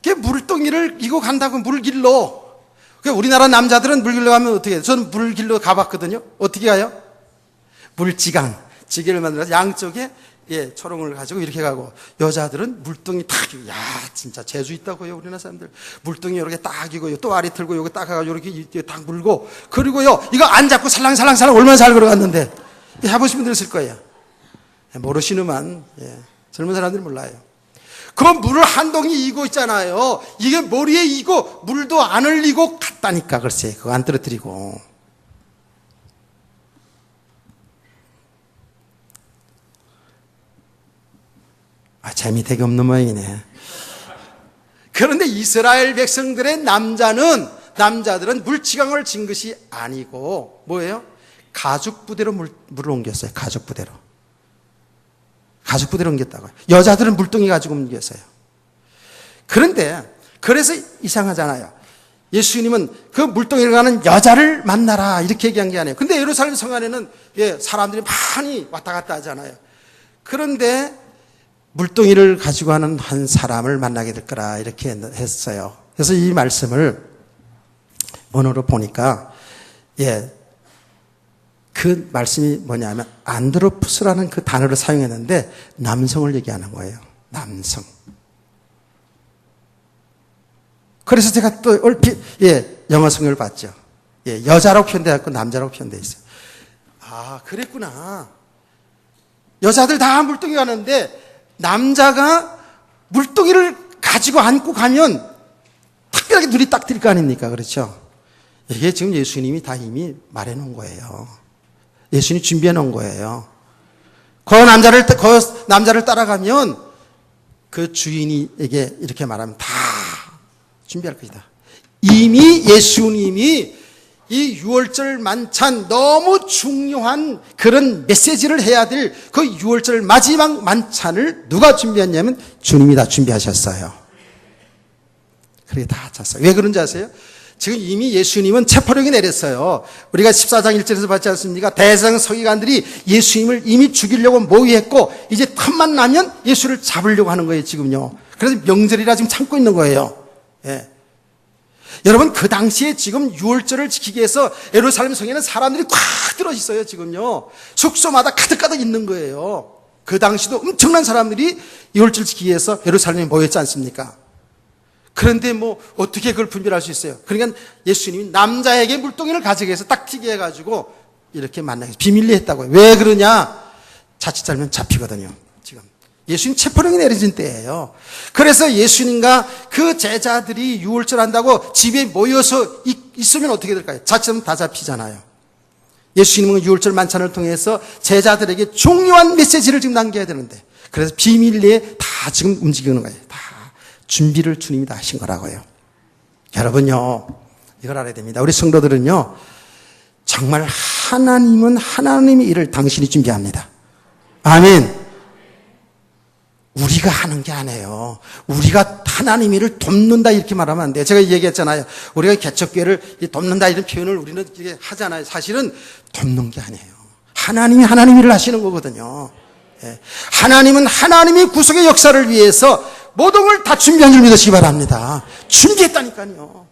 그 물동이를 이고 간다고 물 길러. 우리나라 남자들은 물 길러 가면 어떻게 해요? 저는 물 길러 가봤거든요. 어떻게 가요? 물지강, 지게를 만들어서 양쪽에 초롱을 가지고 이렇게 가고, 여자들은 물동이 딱, 야, 진짜 재주 있다고요, 우리나라 사람들. 물동이 이렇게 딱 이고, 또 아리 틀고, 여기 딱 가가지고 이렇게 딱 물고, 그리고요, 이거 안 잡고 살랑살랑 얼마나 잘 걸어갔는데, 해보신 분들 있을 거예요. 모르시는만, 젊은 사람들이 몰라요. 그 물을 한 동이 이고 있잖아요. 이게 머리에 이고, 물도 안 흘리고 갔다니까, 글쎄. 그거 안 떨어뜨리고. 재미 되게 없는 모양이네. 그런데 이스라엘 백성들의 남자들은 물지강을 진 것이 아니고, 뭐예요? 가죽 부대로 물을 옮겼어요. 가죽 부대로 옮겼다고요. 여자들은 물동이 가지고 옮겼어요. 그런데, 그래서 이상하잖아요. 예수님은 그 물동이를 가는 여자를 만나라, 이렇게 얘기한 게 아니에요. 근데 예루살렘 성 안에는 사람들이 많이 왔다 갔다 하잖아요. 그런데, 물동이를 가지고 하는 한 사람을 만나게 될 거라 이렇게 했어요. 그래서 이 말씀을 원어로 보니까 그 말씀이 뭐냐면 안드로푸스라는 그 단어를 사용했는데 남성을 얘기하는 거예요. 남성. 그래서 제가 또 얼핏 영어 성경을 봤죠. 여자라고 표현되어 있고 남자라고 표현되어 있어요. 아, 그랬구나. 여자들 다 물동이 가는데 남자가 물동이를 가지고 안고 가면 특별하게 눈이 딱 뜰 거 아닙니까? 그렇죠? 이게 지금 예수님이 다 이미 말해 놓은 거예요. 예수님이 준비해 놓은 거예요. 그 남자를 따라가면 그 주인이에게 이렇게 말하면 다 준비할 것이다. 이미 예수님이 이 6월절 만찬, 너무 중요한 그런 메시지를 해야 될 그 6월절 마지막 만찬을 누가 준비했냐면 주님이 다 준비하셨어요. 그렇게 다 찼어요. 왜 그런지 아세요? 지금 이미 예수님은 체포령이 내렸어요. 우리가 14장 1절에서 봤지 않습니까? 대제사장 서기관들이 예수님을 이미 죽이려고 모의했고 이제 틈만 나면 예수를 잡으려고 하는 거예요, 지금요. 그래서 명절이라 지금 참고 있는 거예요. 여러분, 그 당시에 지금 6월절을 지키기 위해서 예루살렘 성에는 사람들이 꽉 들어 있어요, 지금요. 숙소마다 가득가득 있는 거예요. 그 당시도 엄청난 사람들이 6월절 지키기 위해서 예루살렘에 모였지 않습니까? 그런데 뭐 어떻게 그걸 분별할 수 있어요? 그러니까 예수님이 남자에게 물동이를 가지게 해서 딱 튀게 해가지고 이렇게 만나게 해서 비밀리에 했다고요. 왜 그러냐? 자칫 잘면 잡히거든요, 지금. 예수님 체포령이 내려진 때예요. 그래서 예수님과 그 제자들이 6월절 한다고 집에 모여서 있으면 어떻게 될까요? 자칫하면 다 잡히잖아요. 예수님은 6월절 만찬을 통해서 제자들에게 중요한 메시지를 지금 남겨야 되는데, 그래서 비밀리에 다 지금 움직이는 거예요. 다 준비를 주님이 다 하신 거라고요. 여러분요, 이걸 알아야 됩니다. 우리 성도들은요, 정말 하나님은 하나님의 일을 당신이 준비합니다. 아멘. 우리가 하는 게 아니에요. 우리가 하나님 일을 돕는다 이렇게 말하면 안 돼요. 제가 얘기했잖아요. 우리가 개척교회를 돕는다 이런 표현을 우리는 하잖아요. 사실은 돕는 게 아니에요. 하나님이 하나님 일을 하시는 거거든요. 하나님은 하나님의 구속의 역사를 위해서 모든 걸 다 준비한 줄 믿으시기 바랍니다. 준비했다니까요.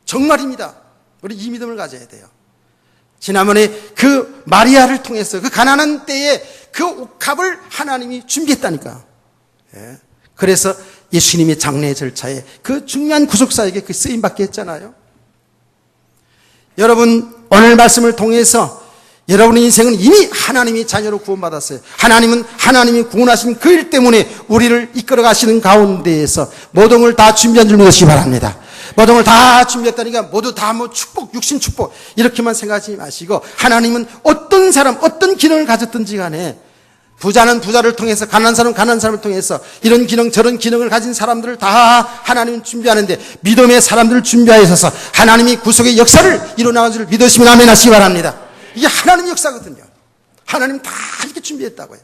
정말입니다. 우리 이 믿음을 가져야 돼요. 지난번에 그 마리아를 통해서 그 가난한 때에 그 옥합을 하나님이 준비했다니까. 그래서 예수님의 장례 절차에 그 중요한 구속사에게 그 쓰임받게 했잖아요. 여러분, 오늘 말씀을 통해서 여러분의 인생은 이미 하나님이 자녀로 구원받았어요. 하나님은 하나님이 구원하신 그 일 때문에 우리를 이끌어 가시는 가운데에서 모든 걸 다 준비한 줄 믿으시기 바랍니다. 모든 걸 다 준비했다니까 모두 다 뭐 축복, 육신 축복 이렇게만 생각하지 마시고, 하나님은 어떤 사람, 어떤 기능을 가졌든지 간에 부자는 부자를 통해서, 가난한 사람은 가난한 사람을 통해서 이런 기능 저런 기능을 가진 사람들을 다 하나님은 준비하는데, 믿음의 사람들을 준비하셔서 하나님이 구속의 역사를 일어나는 줄 믿으시면 아멘 하시기 바랍니다. 이게 하나님 역사거든요. 하나님 다 이렇게 준비했다고요.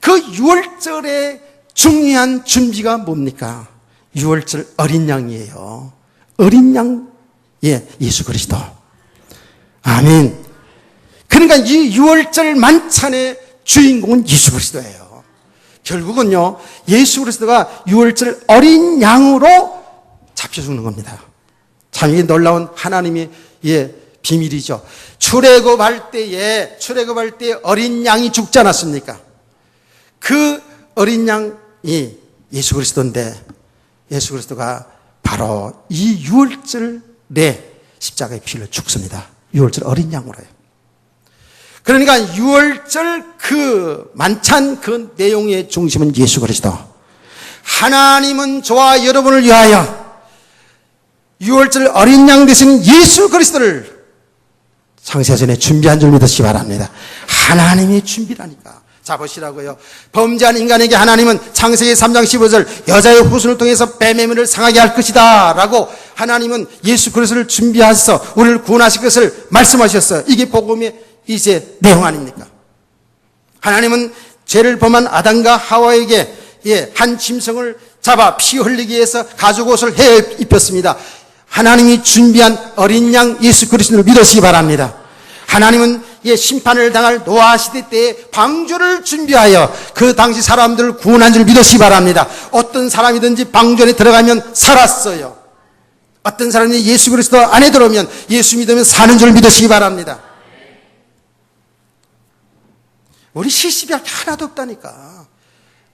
그 6월절의 중요한 준비가 뭡니까? 유월절 어린 양이에요. 어린 양, 예, 예수 그리스도. 아멘. 그러니까 이 유월절 만찬의 주인공은 예수 그리스도예요. 결국은요, 예수 그리스도가 유월절 어린 양으로 잡혀 죽는 겁니다. 참 이게 놀라운 하나님의, 예, 비밀이죠. 출애굽할 때에 어린 양이 죽지 않았습니까? 그 어린 양이 예수 그리스도인데, 예수 그리스도가 바로 이 유월절에 십자가의 피를 죽습니다. 유월절 어린 양으로요. 그러니까 유월절 그 만찬 그 내용의 중심은 예수 그리스도. 하나님은 저와 여러분을 위하여 유월절 어린 양 되신 예수 그리스도를 창세전에 준비한 줄 믿으시기 바랍니다. 하나님의 준비라니까. 자, 보시라고요. 범죄한 인간에게 하나님은 창세기 3장 15절 여자의 후손을 통해서 뱀의 상하게 할 것이다 라고 하나님은 예수 그리스도를 준비하셔서 우리를 구원하실 것을 말씀하셨어요. 이게 복음의 이제 내용 아닙니까? 하나님은 죄를 범한 아담과 하와에게, 예, 한 짐승을 잡아 피 흘리기 위해서 가죽 옷을 해 입혔습니다. 하나님이 준비한 어린 양 예수 그리스도를 믿으시기 바랍니다. 하나님은, 예, 심판을 당할 노아 시대 때에 방주를 준비하여 그 당시 사람들을 구원한 줄 믿으시기 바랍니다. 어떤 사람이든지 방주 안에 들어가면 살았어요. 어떤 사람이 예수 그리스도 안에 들어오면, 예수 믿으면 사는 줄 믿으시기 바랍니다. 우리 시집이 할 게 하나도 없다니까.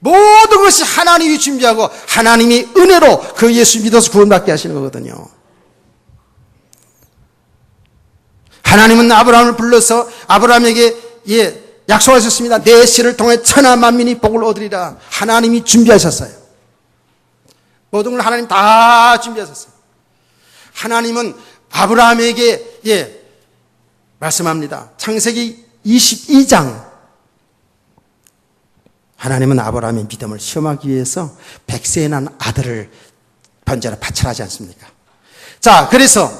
모든 것이 하나님이 준비하고 하나님이 은혜로 그 예수 믿어서 구원받게 하시는 거거든요. 하나님은 아브라함을 불러서 아브라함에게, 예, 약속하셨습니다. 내 씨를 통해 천하 만민이 복을 얻으리라. 하나님이 준비하셨어요. 모든 걸 하나님 다 준비하셨어요. 하나님은 아브라함에게, 예, 말씀합니다. 창세기 22장. 하나님은 아브라함의 믿음을 시험하기 위해서 백세에 난 아들을 번제로 바치라지 않습니까? 자, 그래서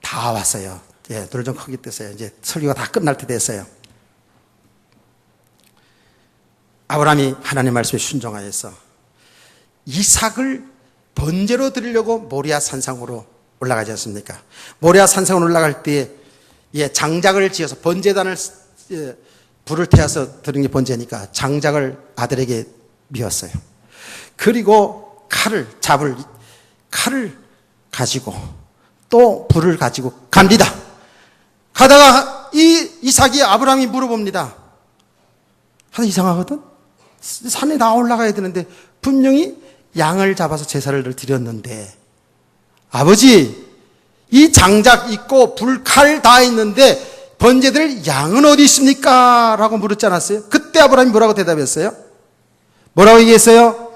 다 왔어요. 예, 눈을 좀 크게 떴어요. 이제 설교가 다 끝날 때 됐어요. 아브라함이 하나님의 말씀에 순종하여서 이삭을 번제로 드리려고 모리아 산상으로 올라가지 않습니까? 모리아 산상으로 올라갈 때에, 예, 장작을 지어서 번제단을, 예, 불을 태워서 드린 게 번제니까 장작을 아들에게 미웠어요. 그리고 칼을 가지고 또 불을 가지고 갑니다. 가다가 이 이삭이 아브라함이 물어봅니다. 하나 이상하거든? 산에 다 올라가야 되는데 분명히 양을 잡아서 제사를 드렸는데, 아버지, 이 장작 있고 불, 칼 다 있는데 번제들 양은 어디 있습니까? 라고 물었지 않았어요? 그때 아브라함이 뭐라고 대답했어요? 뭐라고 얘기했어요?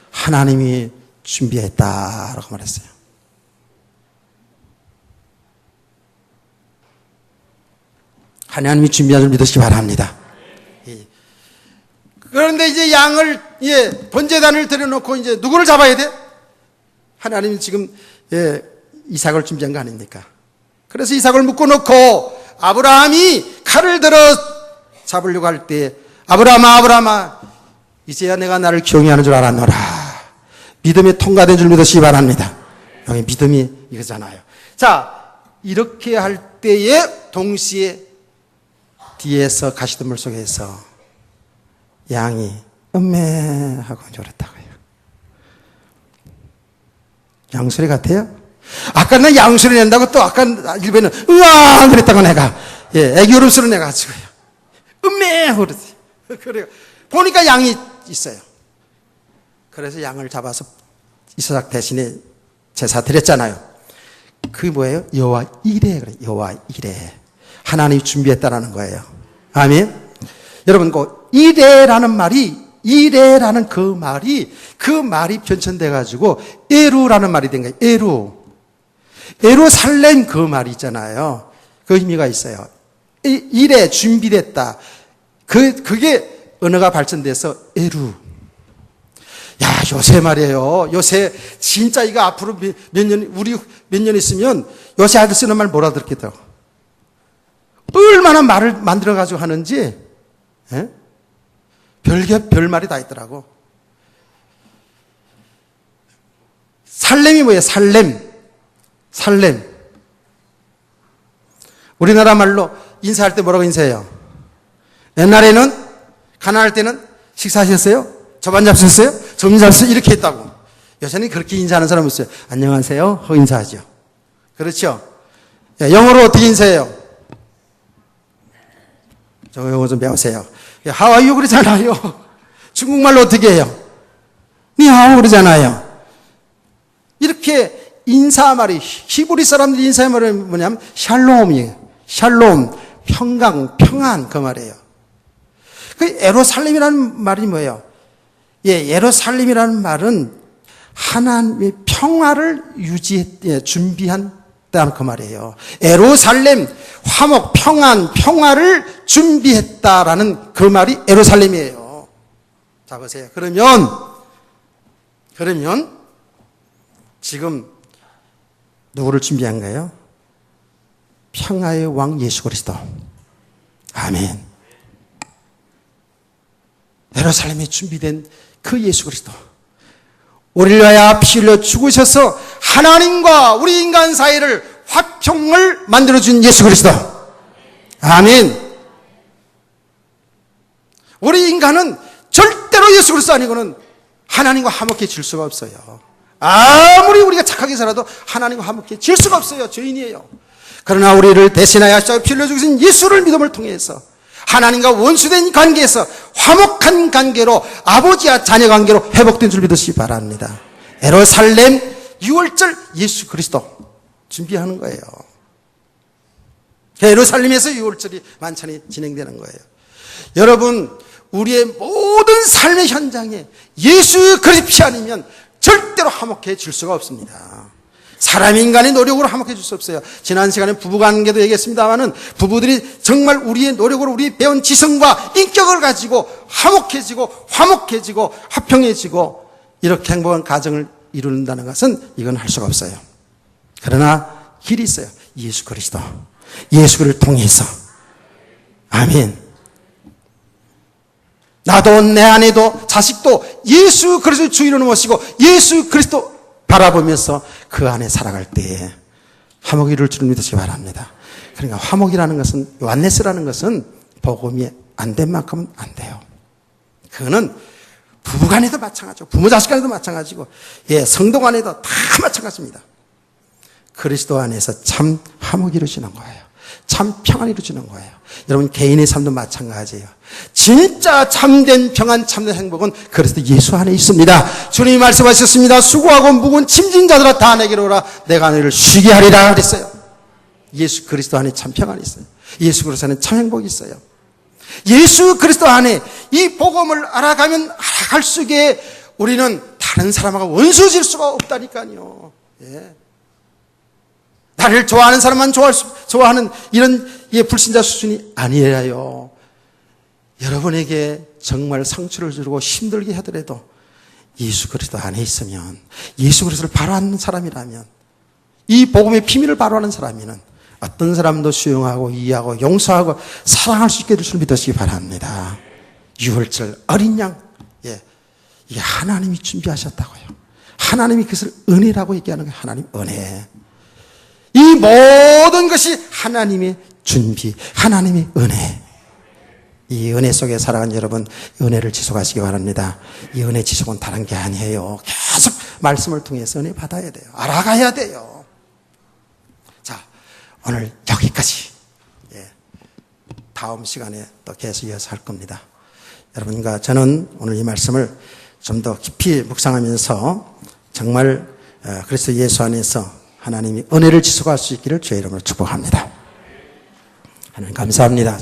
하나님이 준비했다라고 말했어요. 하나님이 준비한 줄 믿으시기 바랍니다. 그런데 이제 양을, 예, 번제단을 들여놓고 이제 누구를 잡아야 돼? 하나님이 지금, 예, 이삭을 준비한 거 아닙니까? 그래서 이삭을 묶어놓고 아브라함이 칼을 들어 잡으려고 할 때, 아브라함아, 이제야 내가 나를 경외하는 줄 알았노라. 믿음이 통과된 줄 믿으시기 바랍니다. 여기 믿음이 이거잖아요. 자, 이렇게 할 때에 동시에 뒤에서 가시덤불 속에서 양이 음메하고 졸았다고요. 양소리 같아요? 아까는 양소리 낸다고 또 아까 일베는 으아 그랬다고 내가, 예, 애기 울음소리 내가지고요. 음메 그러지. 그래요. 보니까 양이 있어요. 그래서 양을 잡아서 이삭 대신에 제사 드렸잖아요. 그게 뭐예요? 여호와 이레. 그래. 여호와 이레. 하나님이 준비했다라는 거예요. 아멘. 여러분, 그 이레라는 그 말이 변천돼 가지고 에루라는 말이 된 거예요. 에루살렘 그 말이 있잖아요. 그 의미가 있어요. 이레, 준비됐다. 그게 언어가 발전돼서 에루. 야, 요새 말이에요. 요새 진짜 이거 앞으로 우리 몇 년 있으면 요새 아이들 쓰는 말 못 알아듣겠다고. 얼마나 말을 만들어가지고 하는지, 예? 별말이 다 있더라고. 살렘이 뭐예요? 살렘. 우리나라 말로 인사할 때 뭐라고 인사해요? 옛날에는 가난할 때는 식사하셨어요? 저반 잡수셨어요? 점심 잡수셨어요? 이렇게 했다고. 요새는 그렇게 인사하는 사람이 있어요. 안녕하세요 하고 인사하죠. 그렇죠? 영어로 어떻게 인사해요? 저 영어 좀 배우세요. How are you 그러잖아요. 중국말로 어떻게 해요? 니하오 그러잖아요. 이렇게 인사말이, 히브리 사람들 인사말이 뭐냐면 샬롬이에요. 샬롬, 평강, 평안 그 말이에요. 그 예루살렘이라는 말이 뭐예요? 예루살렘이라는 말은 하나님의 평화를 준비한다는 그 말이에요. 예루살렘, 화목, 평안, 평화를 준비했다라는 그 말이 예루살렘이에요. 자, 보세요. 그러면 지금 누구를 준비한 거예요? 평화의 왕 예수 그리스도. 아멘. 예루살렘에 준비된 그 예수 그리스도. 우리를 위하여 피 흘려 죽으셔서 하나님과 우리 인간 사이를 화평을 만들어준 예수 그리스도. 아멘. 우리 인간은 절대로 예수 그리스도 아니고는 하나님과 화목해질 수가 없어요. 아무리 우리가 착하게 살아도 하나님과 화목해질 수가 없어요. 죄인이에요. 그러나 우리를 대신하여 십자가에 피 흘려 죽으신 예수를 믿음을 통해서 하나님과 원수된 관계에서 화목한 관계로 아버지와 자녀 관계로 회복된 줄 믿으시기 바랍니다. 예루살렘 6월절 예수 그리스도 준비하는 거예요. 예루살렘에서 6월절이 만찬이 진행되는 거예요. 여러분, 우리의 모든 삶의 현장에 예수 그리스도 아니면 절대로 화목해질 수가 없습니다. 사람 인간의 노력으로 화목해질 수 없어요. 지난 시간에 부부관계도 얘기했습니다만은 부부들이 정말 우리의 노력으로 우리 배운 지성과 인격을 가지고 화목해지고 화평해지고 이렇게 행복한 가정을 이룬다는 것은 이건 할 수가 없어요. 그러나 길이 있어요. 예수 그리스도. 예수를 통해서. 아멘. 나도 내 아내도 자식도 예수 그리스도 주 이름으로 모시고 예수 그리스도 바라보면서 그 안에 살아갈 때에 화목이 이룰 줄 믿으시기 바랍니다. 그러니까 화목이라는 것은, 요한네스라는 것은 복음이 안 된 만큼은 안 돼요. 그거는 부부간에도 마찬가지고 부모 자식 간에도 마찬가지고 성도 간에도 다 마찬가지입니다. 그리스도 안에서 참 화목이 이루어지는 거예요. 참 평안이 이루어지는 거예요. 여러분 개인의 삶도 마찬가지예요. 진짜 참된 평안, 참된 행복은 그리스도 예수 안에 있습니다. 주님이 말씀하셨습니다. 수고하고 무거운 짐진 자들아 다 내게로 오라. 내가 너희를 쉬게 하리라 그랬어요. 예수 그리스도 안에 참 평안이 있어요. 예수 그리스도 안에 참 행복이 있어요. 예수 그리스도 안에 이 복음을 알아가면 알아갈수록 우리는 다른 사람하고 원수질 수가 없다니까요. 나를 좋아하는 사람만 좋아하는 이런 불신자 수준이 아니에요. 여러분에게 정말 상처를 주고 힘들게 하더라도 예수 그리스도 안에 있으면, 예수 그리스도를 바라는 사람이라면, 이 복음의 비밀을 바라는 사람이면 어떤 사람도 수용하고 이해하고 용서하고 사랑할 수 있게 될 줄 믿으시기 바랍니다. 6월절 어린 양, 이게 하나님이 준비하셨다고요. 하나님이 그것을 은혜라고 얘기하는 거예요. 하나님 은혜. 이 모든 것이 하나님의 준비, 하나님의 은혜. 이 은혜 속에 살아간 여러분, 은혜를 지속하시기 바랍니다. 이 은혜 지속은 다른 게 아니에요. 계속 말씀을 통해서 은혜 받아야 돼요. 알아가야 돼요. 자, 오늘 여기까지. 다음 시간에 또 계속 이어서 할 겁니다. 여러분과 저는 오늘 이 말씀을 좀 더 깊이 묵상하면서 정말 그리스도 예수 안에서 하나님이 은혜를 지속할 수 있기를 주의 이름으로 축복합니다. 하나님 감사합니다.